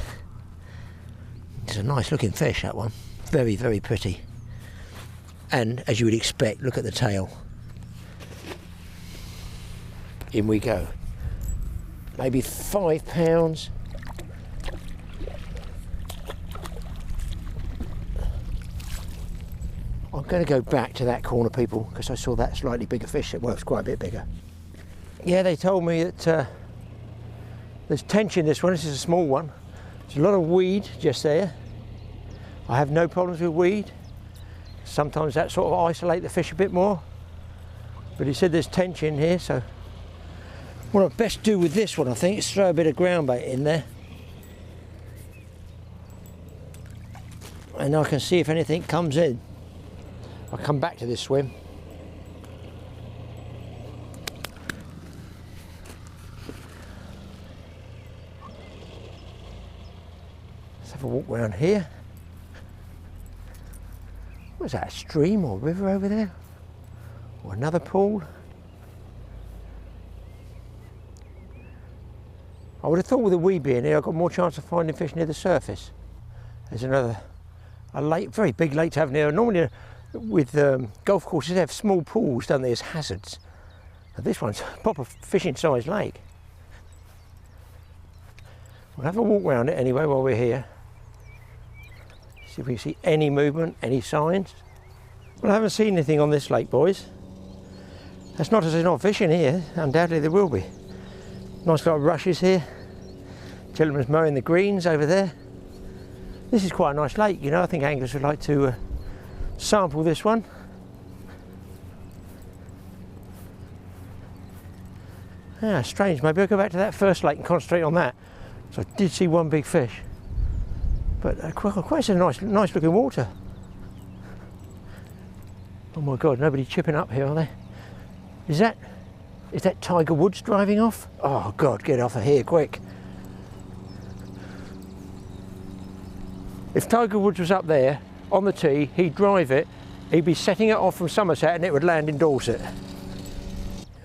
It's a nice looking fish, that one. Very, very pretty. And as you would expect, look at the tail. In we go. Maybe 5 pounds. I'm going to go back to that corner, people, because I saw that slightly bigger fish. Well, it's quite a bit bigger. Yeah, they told me that there's tension in this one. This is a small one. There's a lot of weed just there. I have no problems with weed. Sometimes that sort of isolate the fish a bit more. But he said there's tension here, so what I'd best do with this one, I think, is throw a bit of ground bait in there. And I can see if anything comes in. I'll come back to this swim. Let's have a walk around here. What's that, a stream or river over there? Or another pool? I would have thought with the weed being here, I've got more chance of finding fish near the surface. There's a lake, very big lake to have near. Normally with golf courses, they have small pools, don't they, as hazards. Now this one's a proper fishing sized lake. We'll have a walk around it anyway while we're here. See if we can see any movement, any signs. Well, I haven't seen anything on this lake, boys. That's not as there's not fishing here. Undoubtedly there will be. Nice little rushes here. Gentleman's mowing the greens over there. This is quite a nice lake, you know. I think anglers would like to sample this one. Yeah, strange. Maybe I'll go back to that first lake and concentrate on that. So I did see one big fish. But quite a nice looking water. Oh my God, nobody chipping up here, are they? Is that Tiger Woods driving off? Oh God, get off of here quick. If Tiger Woods was up there on the tee, he'd drive it, he'd be setting it off from Somerset and it would land in Dorset.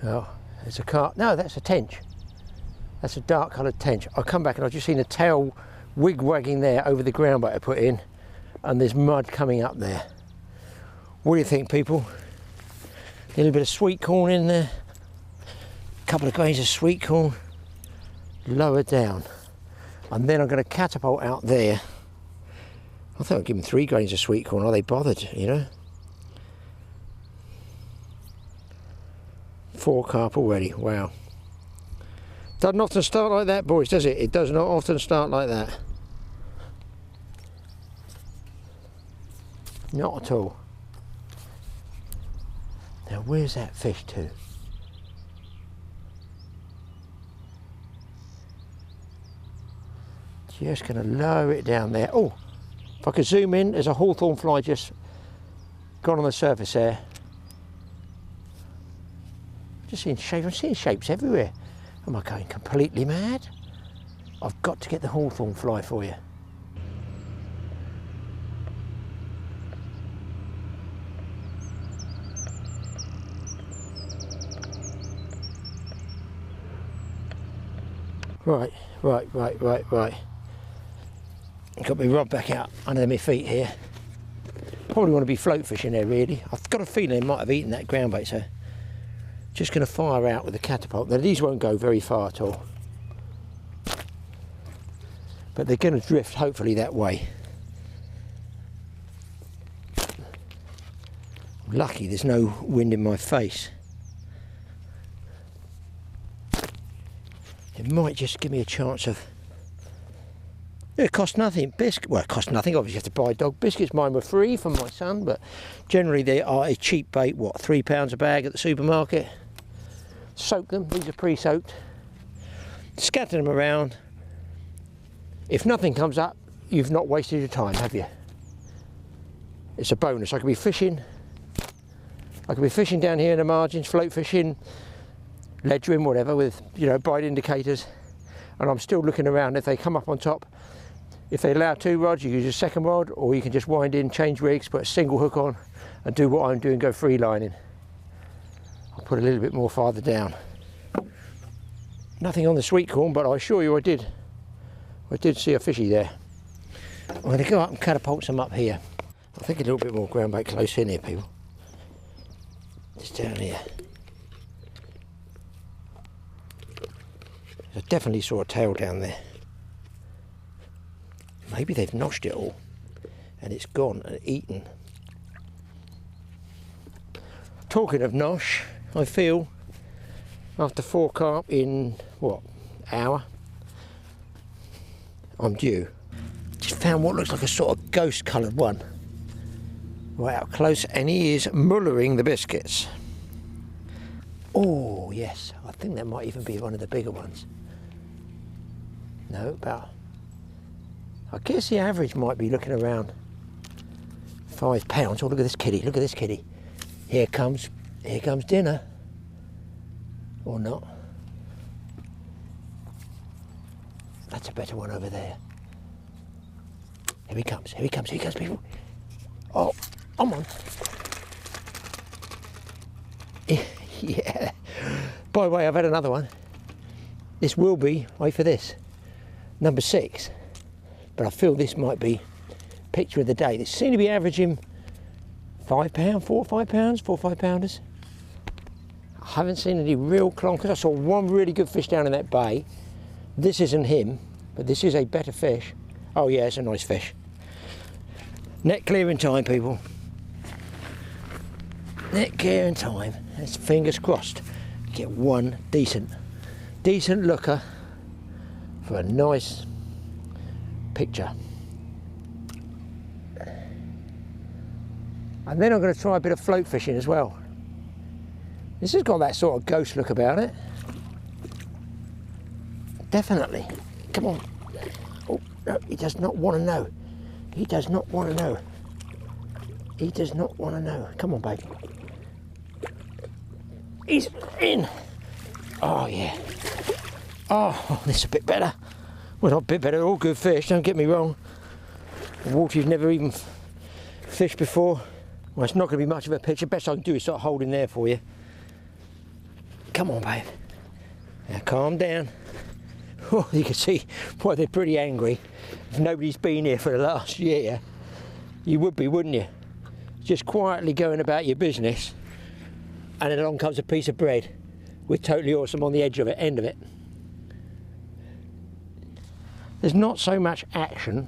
Oh, there's a carp. No, that's a tench. That's a dark coloured tench. I'll come back and I've just seen a tail wig-wagging there over the ground bait I put in, and there's mud coming up there. What do you think, people? A little bit of sweet corn in there, a couple of grains of sweet corn lower down, and then I'm going to catapult out there. I thought I'd give them 3 grains of sweet corn. Are they bothered, you know? 4 carp already, wow. Doesn't often start like that, boys, does it? It does not often start like that. Not at all. Now, where's that fish to? Just going to lower it down there. Oh, if I could zoom in, there's a hawthorn fly just gone on the surface there. Just seeing shapes. I'm seeing shapes everywhere. Am I going completely mad? I've got to get the hawthorn fly for you. Right. Got my rod back out under my feet here. Probably want to be float fishing there really. I've got a feeling I might have eaten that ground bait, so just going to fire out with the catapult. Now these won't go very far at all, but they're going to drift hopefully that way. Lucky there's no wind in my face. It might just give me a chance of... It costs nothing. Well, it costs nothing. Obviously you have to buy dog biscuits. Mine were free from my son, but generally they are a cheap bait. What, £3 a bag at the supermarket? Soak them. These are pre-soaked. Scatter them around. If nothing comes up, you've not wasted your time, have you? It's a bonus. I could be fishing. I could be fishing down here in the margins, float fishing, ledgering, whatever, with, you know, bite indicators. and I'm still looking around. If they come up on top, if they allow 2 rods, you use a second rod, or you can just wind in, change rigs, put a single hook on, and do what I'm doing, go free lining. I'll put a little bit more farther down. Nothing on the sweetcorn, but I assure you I did see a fishy there. I'm going to go up and catapult some up here. I think a little bit more ground bait close in here, people. Just down here. I definitely saw a tail down there. Maybe they've noshed it all and it's gone and eaten. Talking of nosh, I feel after 4 carp in what, hour, I'm due. Just found what looks like a sort of ghost coloured one right up close, and he is mullering the biscuits. Oh yes, I think that might even be one of the bigger ones. No, about, I guess the average might be looking around 5 pounds. Oh, look at this kitty, look at this kitty. Here comes dinner. Or not. That's a better one over there. Here he comes, here he comes, here he comes, people. Oh, come on. Yeah. By the way, I've had another one. This will be, wait for this, number 6. But I feel this might be picture of the day. They seem to be averaging £5, 4 or 5 pounds, 4 or 5 pounders. I haven't seen any real clonkers. I saw one really good fish down in that bay. This isn't him, but this is a better fish. Oh yeah, it's a nice fish. Net clearing time, people. Net clearing time. Let's fingers crossed. Get one decent looker for a nice picture. And then I'm going to try a bit of float fishing as well. This has got that sort of ghost look about it. Definitely. Come on. Oh, no, he does not want to know. He does not want to know. He does not want to know. Come on, babe. He's in. Oh, yeah. Oh, this is a bit better. Well, not a bit better, all good fish, don't get me wrong. Water you've never even fished before. Well, it's not going to be much of a picture. Best I can do is start holding there for you. Come on, babe. Now calm down. Oh, you can see why they're pretty angry. If nobody's been here for the last year, you would be, wouldn't you? Just quietly going about your business, and then along comes a piece of bread with Totally Awesome on the edge of it, end of it. There's not so much action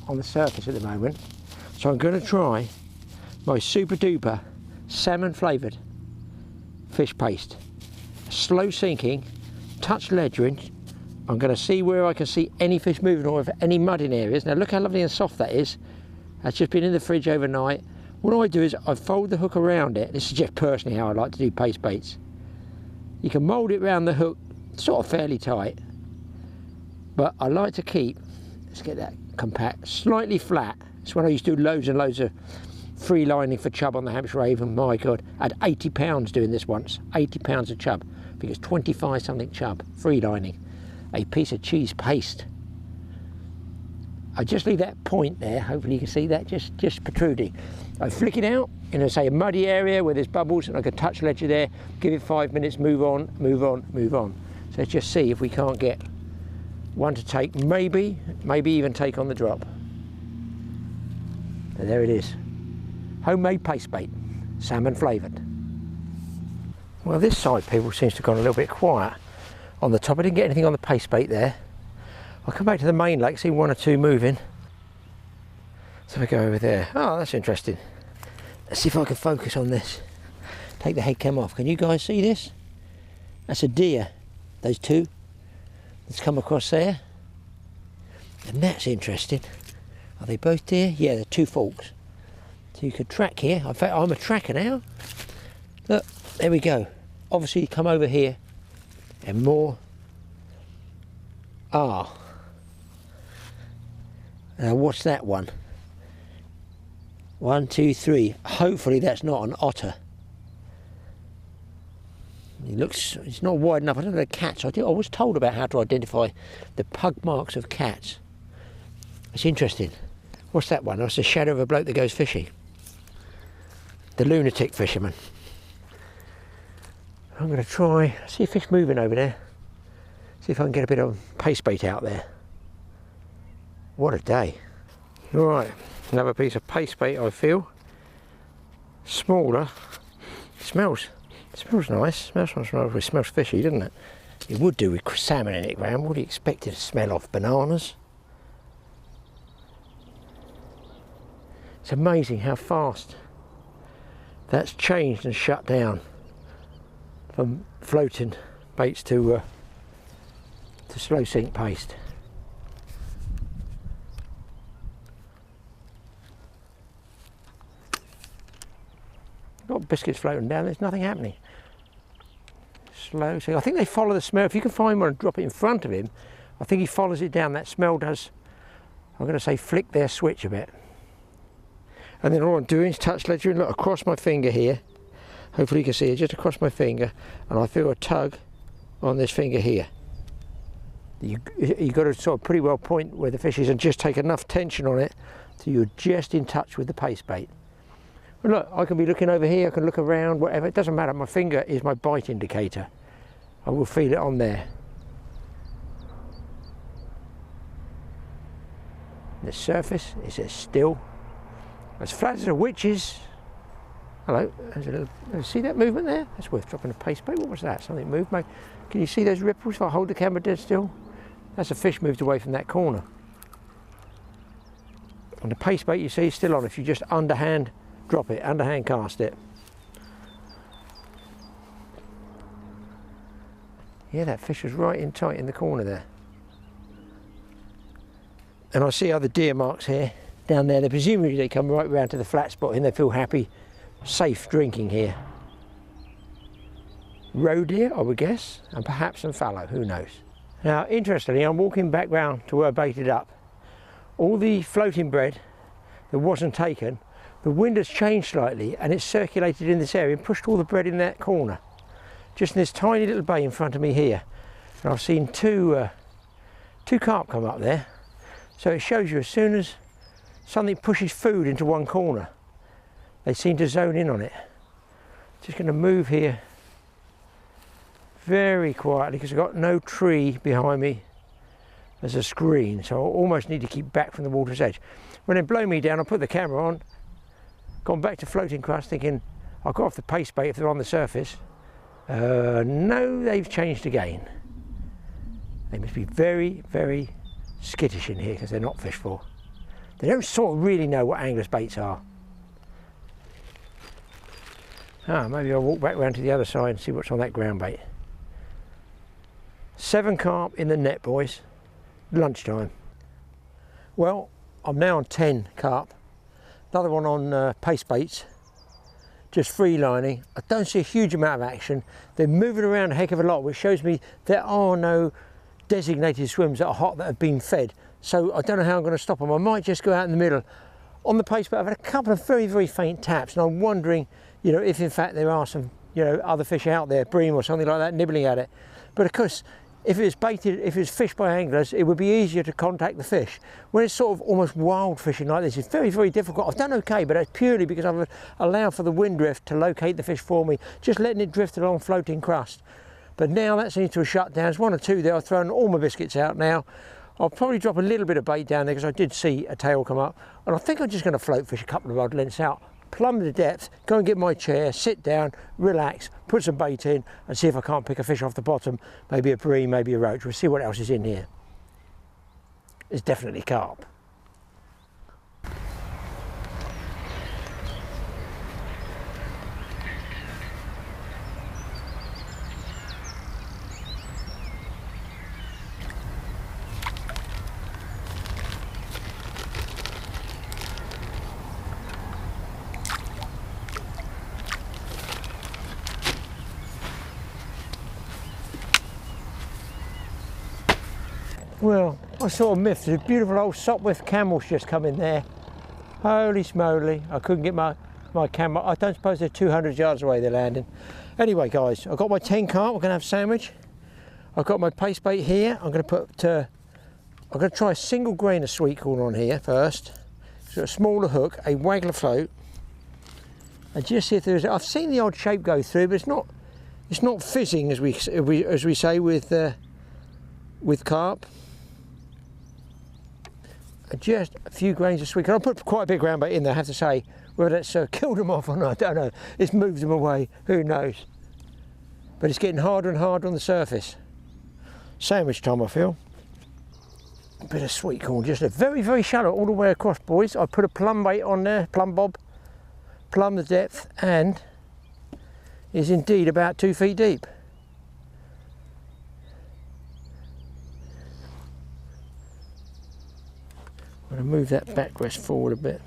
on the surface at the moment, so I'm going to try my super duper salmon flavoured fish paste. Slow sinking, touch ledgering. I'm going to see where I can see any fish moving or any mud in areas. Now look how lovely and soft that is. That's just been in the fridge overnight. What I do is I fold the hook around it. This is just personally how I like to do paste baits. You can mould it around the hook sort of fairly tight, but I like to keep, let's get that compact, slightly flat. It's when I used to do loads and loads of free lining for chub on the Hampshire Avon. My God, I had 80 pounds doing this once. 80 pounds of chub. I think it's 25 something chub, free lining. A piece of cheese paste. I just leave that point there, hopefully you can see that, just protruding. I flick it out in, say, a muddy area where there's bubbles, and I can touch ledger there, give it 5 minutes, move on, move on, move on. So let's just see if we can't get one to take, maybe even take on the drop. And there it is. Homemade paste bait, salmon flavoured. Well, this side, people, seems to have gone a little bit quiet on the top. I didn't get anything on the paste bait there. I'll come back to the main lake, see 1 or 2 moving. So we go over there. Oh, that's interesting. Let's see if I can focus on this. Take the head cam off. Can you guys see this? That's a deer. Those 2 that's come across there. And that's interesting. Are they both deer? Yeah, they're 2 forks. So you could track here. In fact, I'm a tracker now. Look, there we go. Obviously, you come over here and more. Ah. Now, what's that one? 1, 2, 3. Hopefully, that's not an otter. It's not wide enough. I don't know, cats. I was told about how to identify the pug marks of cats. It's interesting. What's that one? That's the shadow of a bloke that goes fishing. The lunatic fisherman. I'm going to try, see a fish moving over there. See if I can get a bit of paste bait out there. What a day. Right, another piece of paste bait, I feel. Smaller. It smells nice. It smells fishy, doesn't it? It would do with salmon in it, Graeme. What do you expect it to smell of? Bananas? It's amazing how fast that's changed and shut down from floating baits to slow sink paste. Got biscuits floating down, there's nothing happening. Slow sink. I think they follow the smell. If you can find one and drop it in front of him, I think he follows it down. That smell does, I'm going to say, flick their switch a bit. And then all I'm doing is touch ledger and look across my finger here. Hopefully you can see it just across my finger, and I feel a tug on this finger here. You've got to sort of pretty well point where the fish is and just take enough tension on it so you're just in touch with the paste bait. And look, I can be looking over here, I can look around, whatever, it doesn't matter. My finger is my bite indicator. I will feel it on there. The surface is as still, as flat as a witch's. Hello, there's a little, see that movement there? That's worth dropping a paste bait. What was that? Something moved, mate. Can you see those ripples if I hold the camera dead still? That's a fish moved away from that corner. And the paste bait you see is still on if you just underhand drop it, underhand cast it. Yeah, that fish was right in tight in the corner there. And I see other deer marks here, down there. Presumably they come right round to the flat spot and they feel happy, safe drinking here. Roe deer, I would guess, and perhaps some fallow, who knows. Now, interestingly, I'm walking back round to where I baited up. All the floating bread that wasn't taken, the wind has changed slightly and it's circulated in this area and pushed all the bread in that corner. Just in this tiny little bay in front of me here. And I've seen two carp come up there. So it shows you as soon as something pushes food into one corner, they seem to zone in on it. Just going to move here very quietly because I've got no tree behind me as a screen, so I almost need to keep back from the water's edge. When they blow me down, I'll put the camera on, gone back to floating crust thinking I'll go off the paste bait if they're on the surface. No, they've changed again. They must be very, very skittish in here because they're not fished for. They don't sort of really know what angler's baits are. Maybe I'll walk back round to the other side and see what's on that ground bait. 7 carp in the net, boys. Lunchtime. Well, I'm now on 10 carp. Another one on paste baits. Just free lining. I don't see a huge amount of action. They're moving around a heck of a lot, which shows me there are no designated swims that are hot that have been fed. So I don't know how I'm going to stop them. I might just go out in the middle. On the paste bait, I've had a couple of very, very faint taps, and I'm wondering, you know, if in fact there are some, you know, other fish out there, bream or something like that, nibbling at it. But of course, if it's baited, if it's fished by anglers, it would be easier to contact the fish. When it's sort of almost wild fishing like this, it's very, very difficult. I've done okay, but it's purely because I've allowed for the wind drift to locate the fish for me, just letting it drift along floating crust. But now that seems to have shut down. There's 1 or 2 there. I've thrown all my biscuits out now. I'll probably drop a little bit of bait down there because I did see a tail come up. And I think I'm just going to float fish a couple of rod lengths out, plumb the depth, go and get my chair, sit down, relax, put some bait in and see if I can't pick a fish off the bottom, maybe a bream, maybe a roach. We'll see what else is in here. It's definitely carp. Well, I sort of miffed. There's a beautiful old Sopwith camel's just come in there. Holy smoly, I couldn't get my my camera. I don't suppose they're 200 yards away they're landing. Anyway guys, I've got my 10 carp, we're going to have a sandwich. I've got my paste bait here. I'm going to put, I'm going to try a single grain of sweetcorn on here first. So a smaller hook, a waggler float, and just see if there's, I've seen the odd shape go through, but it's not fizzing as we say with carp. And just a few grains of sweetcorn. I'll put quite a big ground bait in there, I have to say. Whether that's killed them off or not, I don't know. It's moved them away, who knows. But it's getting harder and harder on the surface. Sandwich time, I feel. A bit of sweetcorn, just a very, very shallow all the way across, boys. I put a plumb bait on there, plumb bob, plumb the depth, and is indeed about 2 feet deep. I'm going to move that backrest forward a bit.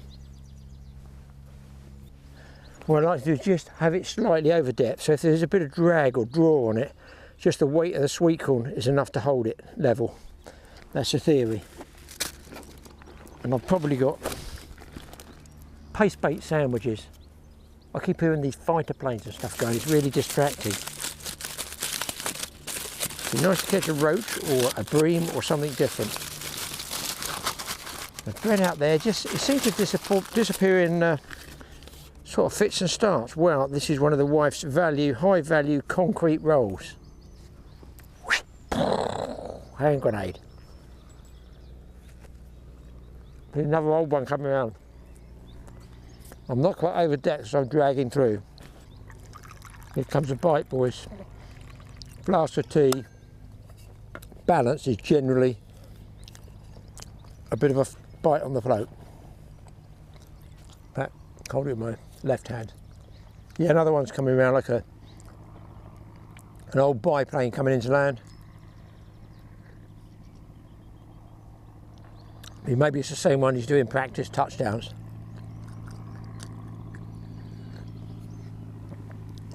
What I like to do is just have it slightly over depth, so if there's a bit of drag or draw on it, just the weight of the sweetcorn is enough to hold it level. That's the theory. And I've probably got paste bait sandwiches. I keep hearing these fighter planes and stuff going, it's really distracting. It'd be nice to catch a roach or a bream or something different. The thread out there, it seems to disappear in sort of fits and starts. Well, this is one of the wife's high value concrete rolls. Hand grenade. There's another old one coming around. I'm not quite over depth, so I'm dragging through. Here comes a bite, boys. Flask of tea. Balance is generally a bit of a bite on the float. Pat, hold it with my left hand. Yeah, another one's coming around like an old biplane coming into land. Maybe it's the same one he's doing practice touchdowns.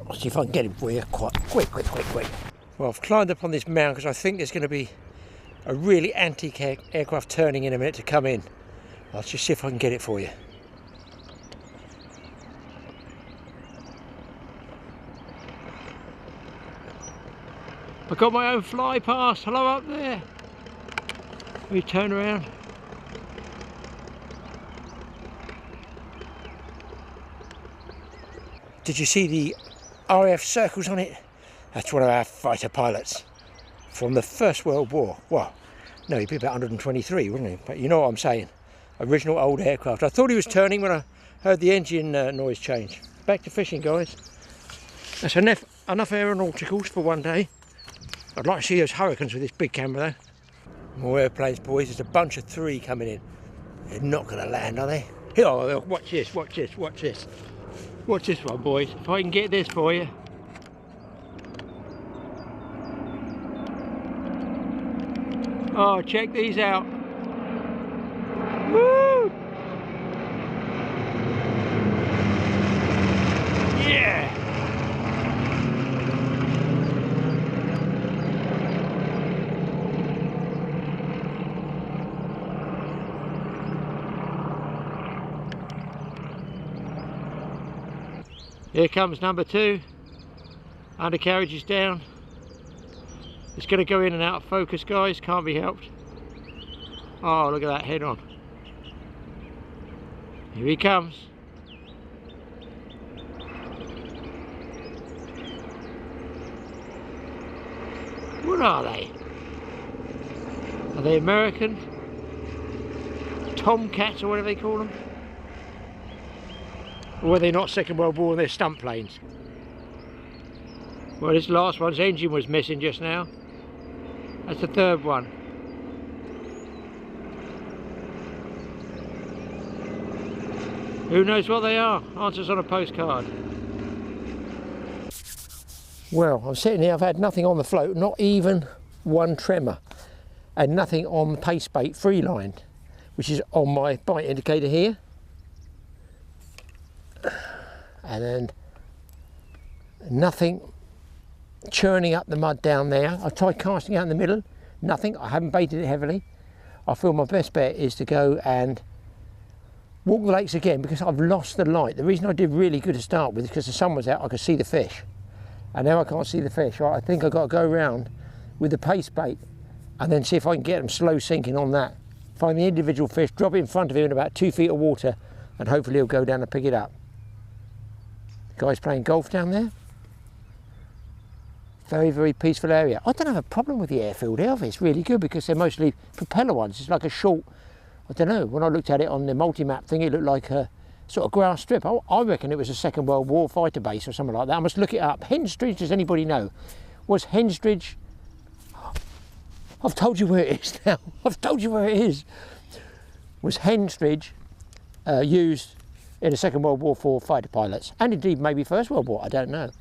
I'll see if I can get him for you. Quick. Well, I've climbed up on this mound because I think there's going to be a really antique aircraft turning in a minute to come in. I'll just see if I can get it for you. I've got my own fly pass. Hello up there. Let me turn around. Did you see the RAF circles on it? That's one of our fighter pilots from the First World War. Well, no, he'd be about 123, wouldn't he? But you know what I'm saying. Original old aircraft. I thought he was turning when I heard the engine noise change. Back to fishing, guys. That's enough aeronauticals for one day. I'd like to see those hurricanes with this big camera though. More airplanes, boys. There's a bunch of 3 coming in. They're not going to land, are they? Here, watch this. Watch this one, boys. If I can get this for you. Oh, check these out. Woo! Yeah! Here comes number 2. Undercarriage is down. It's going to go in and out of focus, guys. Can't be helped. Oh, look at that head on. Here he comes. What are they? Are they American? Tomcats or whatever they call them? Or were they not Second World War and they're stunt planes? Well, this last one's engine was missing just now. That's the 3rd one. Who knows what they are? Answers on a postcard. Well, I'm sitting here, I've had nothing on the float, not even one tremor. And nothing on the paste bait free line, which is on my bite indicator here. And then nothing churning up the mud down there. I tried casting out in the middle, nothing. I haven't baited it heavily. I feel my best bet is to go and walk the lakes again because I've lost the light. The reason I did really good to start with is because the sun was out, I could see the fish. And now I can't see the fish. Right, I think I've got to go around with the paste bait and then see if I can get them slow sinking on that. Find the individual fish, drop it in front of him in about 2 feet of water, and hopefully he'll go down and pick it up. The guy's playing golf down there. Very, very peaceful area. I don't have a problem with the airfield here. It's really good because they're mostly propeller ones. It's like a short, I don't know, when I looked at it on the multi-map thing, it looked like a sort of grass strip. I reckon it was a Second World War fighter base or something like that. I must look it up. Henstridge, does anybody know? Was Henstridge... I've told you where it is now. I've told you where it is. Was Henstridge used in the Second World War for fighter pilots? And indeed maybe First World War, I don't know.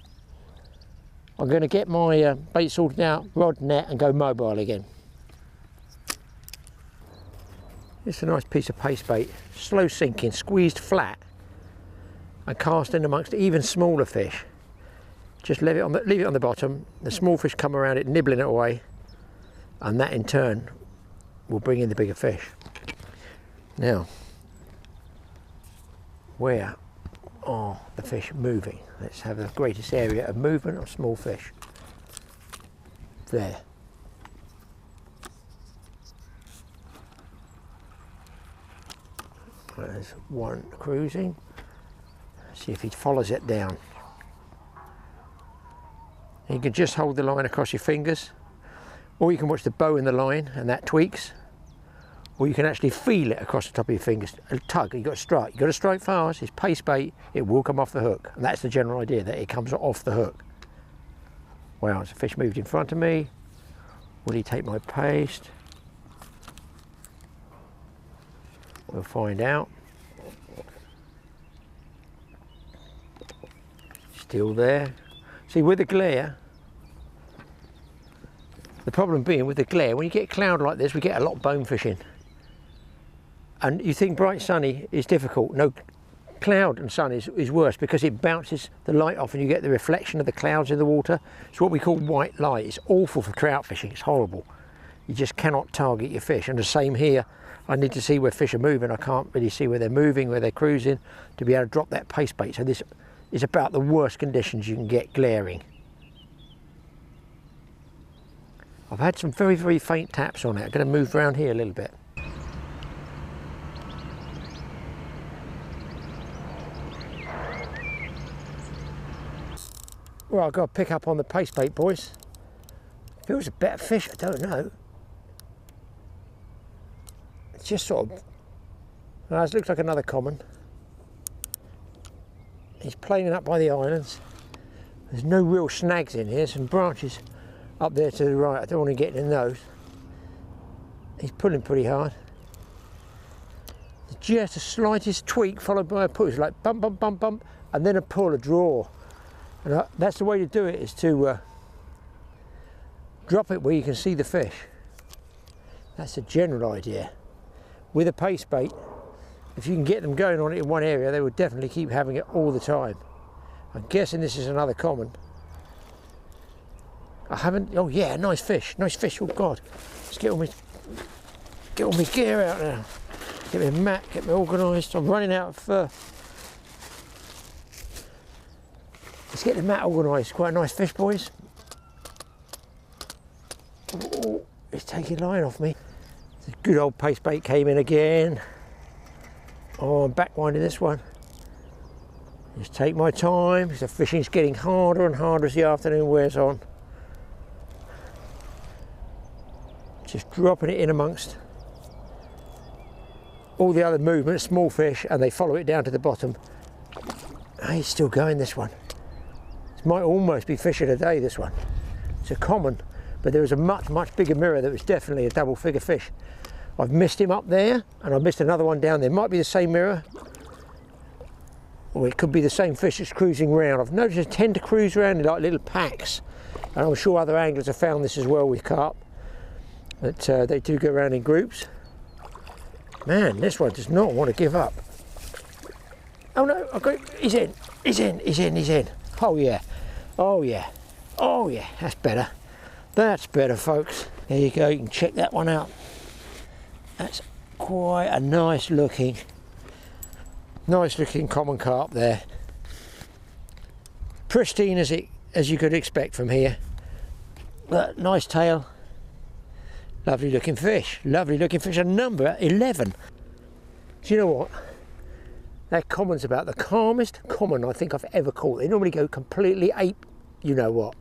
I'm going to get my bait sorted out, rod, net, and go mobile again. It's a nice piece of paste bait, slow sinking, squeezed flat, and cast in amongst even smaller fish. Just leave it on the bottom. The small fish come around it, nibbling it away, and that in turn will bring in the bigger fish. Now, where are the fish moving? Let's have the greatest area of movement of small fish. There. There's one cruising. See if he follows it down. You can just hold the line across your fingers, or you can watch the bow in the line and that tweaks, or you can actually feel it across the top of your fingers. A tug, you've got to strike. You've got to strike fast. It's paste bait, it will come off the hook. And that's the general idea, that it comes off the hook. Wow, it's a fish moved in front of me. Will he take my paste? We'll find out. Still there. See, with the glare, the problem being with the glare, when you get cloud like this, we get a lot of bone fishing. And you think bright sunny is difficult. No, cloud and sun is worse because it bounces the light off and you get the reflection of the clouds in the water. It's what we call white light. It's awful for trout fishing. It's horrible. You just cannot target your fish. And the same here. I need to see where fish are moving. I can't really see where they're moving, where they're cruising, to be able to drop that paste bait. So this is about the worst conditions you can get glaring. I've had some very, very faint taps on it. I'm going to move around here a little bit. Well, I've got to pick up on the paste bait, boys. Feels a better fish, I don't know. It's just sort of... Well, this looks like another common. He's planing up by the islands. There's no real snags in here, some branches up there to the right. I don't want to get in those. He's pulling pretty hard. Just the slightest tweak followed by a push, like bump, bump, bump, bump, and then a pull, a draw. And that's the way to do it, is to drop it where you can see the fish. That's the general idea. With a paste bait, if you can get them going on it in one area, they will definitely keep having it all the time. I'm guessing this is another common. I haven't, oh yeah, nice fish, oh God. Let's get all my gear out now. Get my mat, get me organised. I'm running out of let's get the mat organised. Quite a nice fish, boys. Oh, it's taking line off me. The good old paste bait came in again. Oh, I'm back winding this one. Just take my time, because the fishing's getting harder and harder as the afternoon wears on. Just dropping it in amongst all the other movements, small fish, and they follow it down to the bottom. Oh, he's still going, this one. This might almost be fish of the day, this one. It's a common, but there was a much, much bigger mirror that was definitely a double figure fish. I've missed him up there, and I've missed another one down there. Might be the same mirror, or it could be the same fish that's cruising around. I've noticed they tend to cruise around in like little packs, and I'm sure other anglers have found this as well with carp, that they do go around in groups. Man, this one does not want to give up. Oh no, he's in, he's in, he's in, he's in. Oh yeah, oh yeah, oh yeah, that's better. That's better, folks. There you go, you can check that one out. That's quite a nice looking Nice looking common carp there. Pristine as you could expect from here. But nice tail. Lovely looking fish. Lovely looking fish. And number 11. Do you know what? That common's about the calmest common I think I've ever caught. They normally go completely ape, you know what.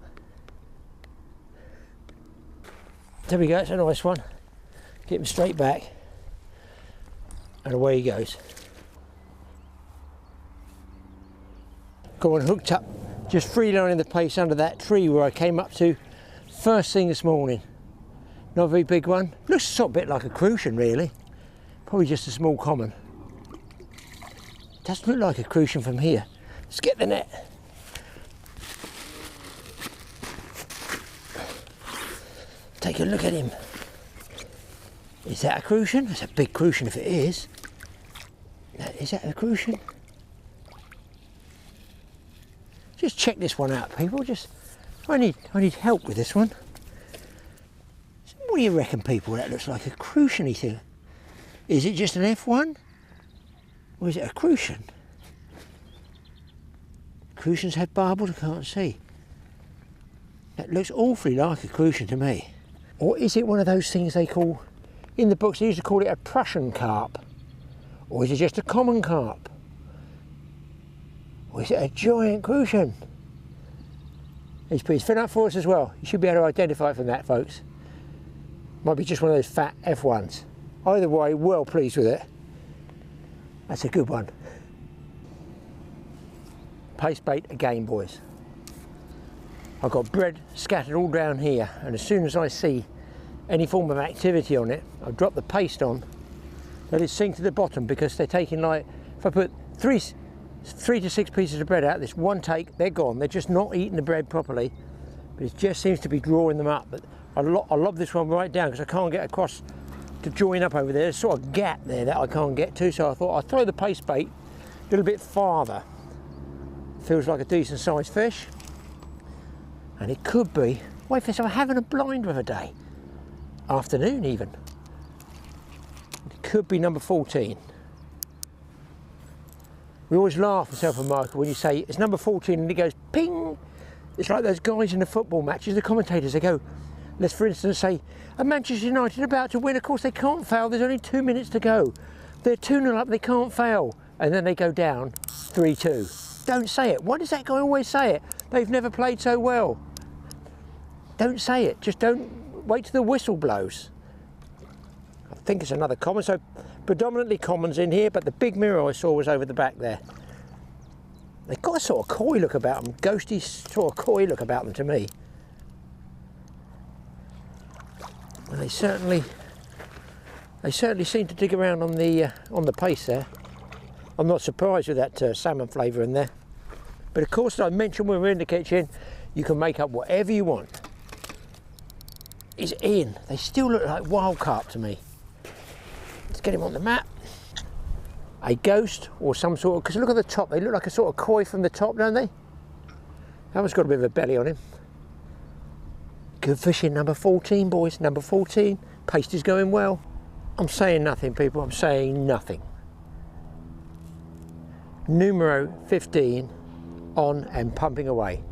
There we go, it's a nice one. Get him straight back. And away he goes. Go on, hooked up, just free lining the place under that tree where I came up to first thing this morning. Not a very big one. Looks a sort of bit like a crucian really. Probably just a small common. Doesn't look like a crucian from here. Let's get the net. Take a look at him. Is that a crucian? It's a big crucian if it is. Is that a crucian? Just check this one out, people. I need help with this one. What do you reckon, people? That looks like a crucian-y thing. Is it just an F1? Or is it a crucian? Crucians have barbels, I can't see. That looks awfully like a crucian to me. Or is it one of those things they call, in the books they used to call it a Prussian carp? Or is it just a common carp? Or is it a giant crucian? He's fed up for us as well. You should be able to identify it from that, folks. Might be just one of those fat F1s. Either way, well pleased with it. That's a good one. Paste bait again, boys. I've got bread scattered all down here, and as soon as I see any form of activity on it, I'll drop the paste on, let it sink to the bottom, because they're taking, like, if I put three to six pieces of bread out, this one take, they're gone. They're just not eating the bread properly, but it just seems to be drawing them up. But I lob this one right down because I can't get across to join up over there. There's sort of a gap there that I can't get to, so I thought I'd throw the paste bait a little bit farther. Feels like a decent sized fish, and it could be, wait for this, I'm having a blind with a day, afternoon even. It could be number 14. We always laugh, myself and Michael, when you say it's number 14 and it goes ping. It's like those guys in the football matches, the commentators, they go, let's for instance say, are Manchester United about to win? Of course they can't fail, there's only 2 minutes to go. They're 2-0 up, they can't fail. And then they go down 3-2. Don't say it. Why does that guy always say it? They've never played so well. Don't say it, just don't wait till the whistle blows. I think it's another common, so predominantly commons in here, but the big mirror I saw was over the back there. They've got a sort of coy look about them, ghosty sort of coy look about them to me. And they certainly seem to dig around on the paste there. I'm not surprised with that salmon flavour in there. But of course, as I mentioned when we were in the kitchen, you can make up whatever you want. He's in. They still look like wild carp to me. Let's get him on the map. A ghost or some sort of, because look at the top, they look like a sort of koi from the top, don't they? That one's got a bit of a belly on him. Good fishing, number 14, boys, number 14. Paste is going well. I'm saying nothing, people, I'm saying nothing. Numero 15 on and pumping away.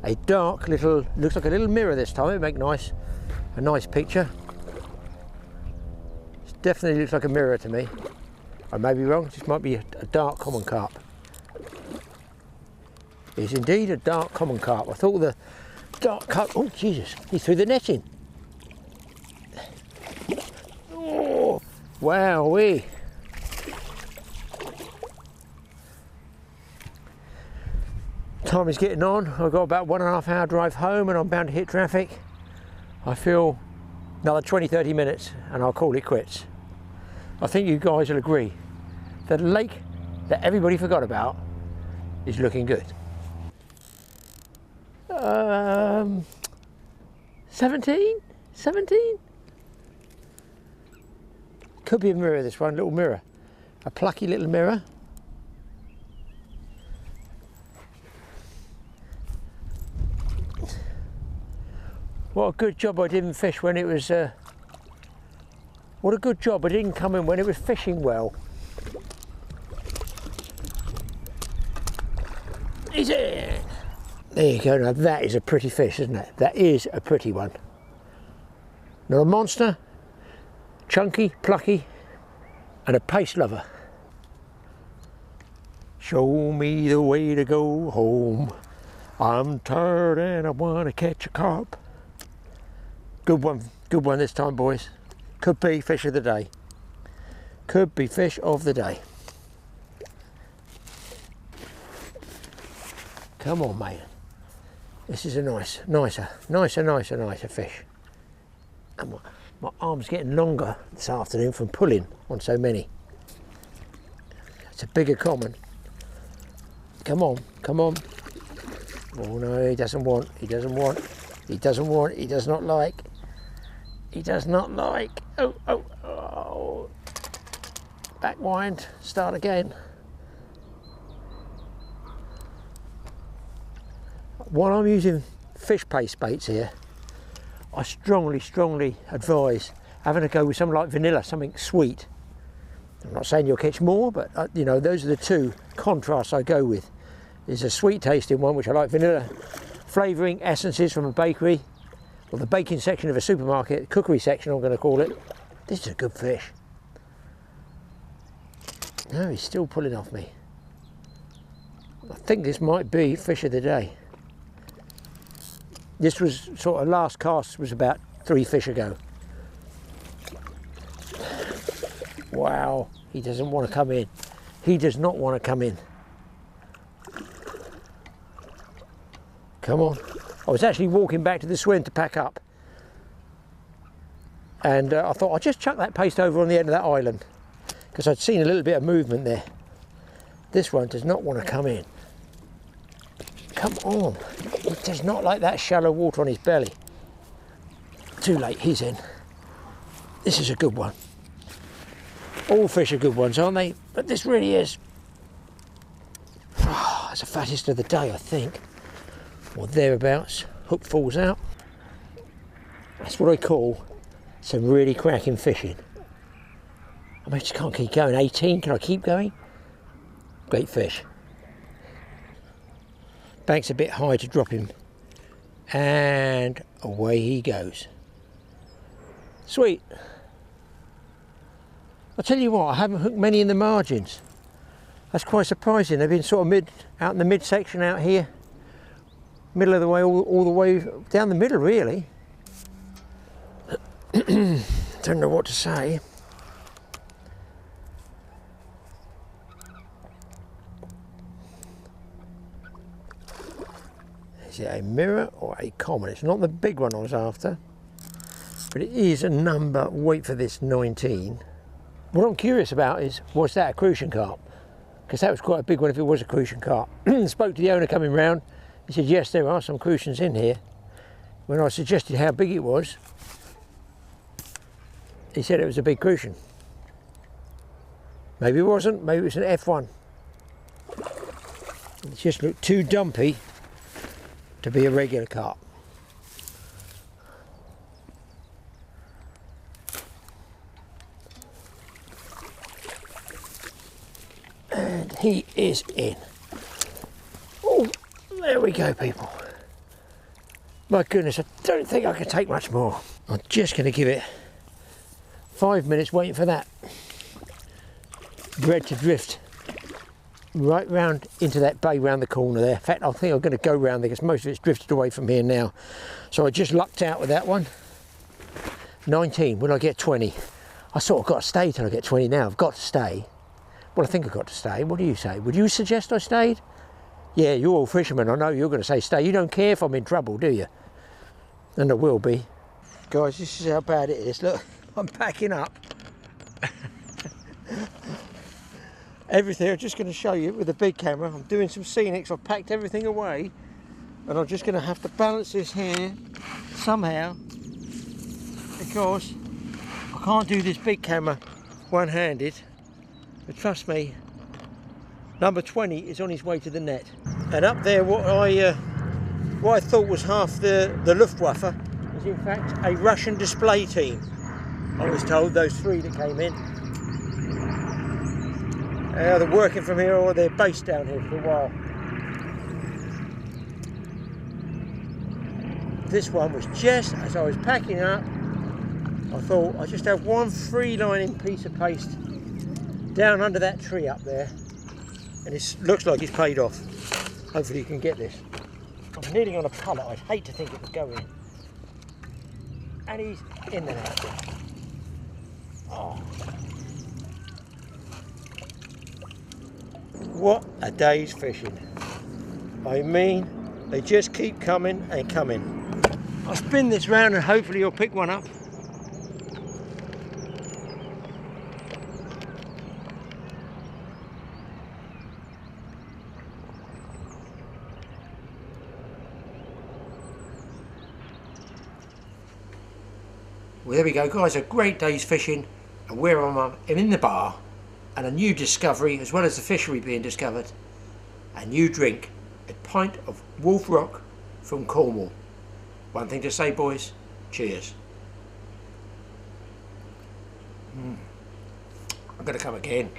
A dark little, looks like a little mirror this time, it'd make a nice picture. It definitely looks like a mirror to me. I may be wrong, this might be a dark common carp. It's indeed a dark common carp. I thought the dark carp, oh Jesus, he threw the net in. Oh, wowee. Time is getting on. I've got about 1.5 hour drive home and I'm bound to hit traffic. I feel another 20-30 minutes and I'll call it quits. I think you guys will agree that the lake that everybody forgot about is looking good. 17? Could be a mirror, this one, little mirror. A plucky little mirror. What a good job I didn't fish when it was, what a good job I didn't come in when it was fishing well. There you go. Now that is a pretty fish, isn't it? That is a pretty one. Not a monster, chunky, plucky, and a paste lover. Show me the way to go home. I'm tired and I want to catch a carp. Good one this time, boys. Could be fish of the day. Could be fish of the day. Come on, mate. This is a nicer fish. And my arm's getting longer this afternoon from pulling on so many. It's a bigger common. Come on, come on. Oh no, he doesn't want, he does not like. He does not like. Oh. Back wind, start again. While I'm using fish paste baits here, I strongly advise having a go with something like vanilla, something sweet. I'm not saying you'll catch more, but you know, those are the two contrasts I go with. There's a sweet tasting one, which I like, vanilla flavouring essences from a bakery, or the baking section of a supermarket, cookery section I'm going to call it. This is a good fish. No, he's still pulling off me. I think this might be fish of the day. This was sort of, last cast was about 3 fish ago. Wow, he doesn't want to come in. He does not want to come in. Come on. I was actually walking back to the swim to pack up. And I thought I'll just chuck that paste over on the end of that island, because I'd seen a little bit of movement there. This one does not want to come in. Come on. He does not like that shallow water on his belly. Too late, he's in. This is a good one. All fish are good ones, aren't they? But this really is. It's the fattest of the day, I think. Or thereabouts. Hook falls out. That's what I call some really cracking fishing. I mean, I just can't keep going. 18, can I keep going? Great fish. Bank's a bit high to drop him. And away he goes. Sweet. I'll tell you what, I haven't hooked many in the margins. That's quite surprising. They've been sort of out in the midsection out here. Middle of the way, all the way down the middle, really. Don't know what to say. Is it a mirror or a common? It's not the big one I was after, but it is a number. Wait for this, 19. What I'm curious about is, was that a crucian carp? Because that was quite a big one if it was a crucian carp. Spoke to the owner coming round. He said, yes, there are some crucians in here. When I suggested how big it was, he said it was a big crucian. Maybe it wasn't, maybe it was an F1. It just looked too dumpy to be a regular carp. And he is in. Oh, there we go, people. My goodness, I don't think I can take much more. I'm just going to give it 5 minutes waiting for that bread to drift right round into that bay round the corner there. In fact, I think I'm going to go round there because most of it's drifted away from here now. So I just lucked out with that one. 19, will I get 20? I sort of got to stay till I get 20 now. I've got to stay. Well, I think I've got to stay. What do you say? Would you suggest I stayed? Yeah, you're all fishermen. I know you're going to say stay. You don't care if I'm in trouble, do you? And I will be. Guys, this is how bad it is. Look, I'm packing up. Everything, I'm just going to show you with a big camera. I'm doing some scenics. I've packed everything away. And I'm just going to have to balance this here somehow, because I can't do this big camera one-handed. But trust me, number 20 is on his way to the net. And up there, what I thought was half the Luftwaffe is in fact a Russian display team. I was told, those 3 that came in. They're working from here or they're based down here for a while. this one was just as I was packing up. I thought I'd just have one free lining piece of paste down under that tree up there, and it looks like it's paid off. Hopefully you can get this. I'm kneeling on a pallet. I'd hate to think it would go in. And he's in there now. Oh. What a day's fishing. I mean, they just keep coming and coming. I'll spin this round and hopefully you'll pick one up. Well, there we go, guys, a great day's fishing, and I'm in the bar, and a new discovery, as well as the fishery being discovered, a new drink, a pint of Wolf Rock from Cornwall. One thing to say, boys, cheers. I'm going to come again.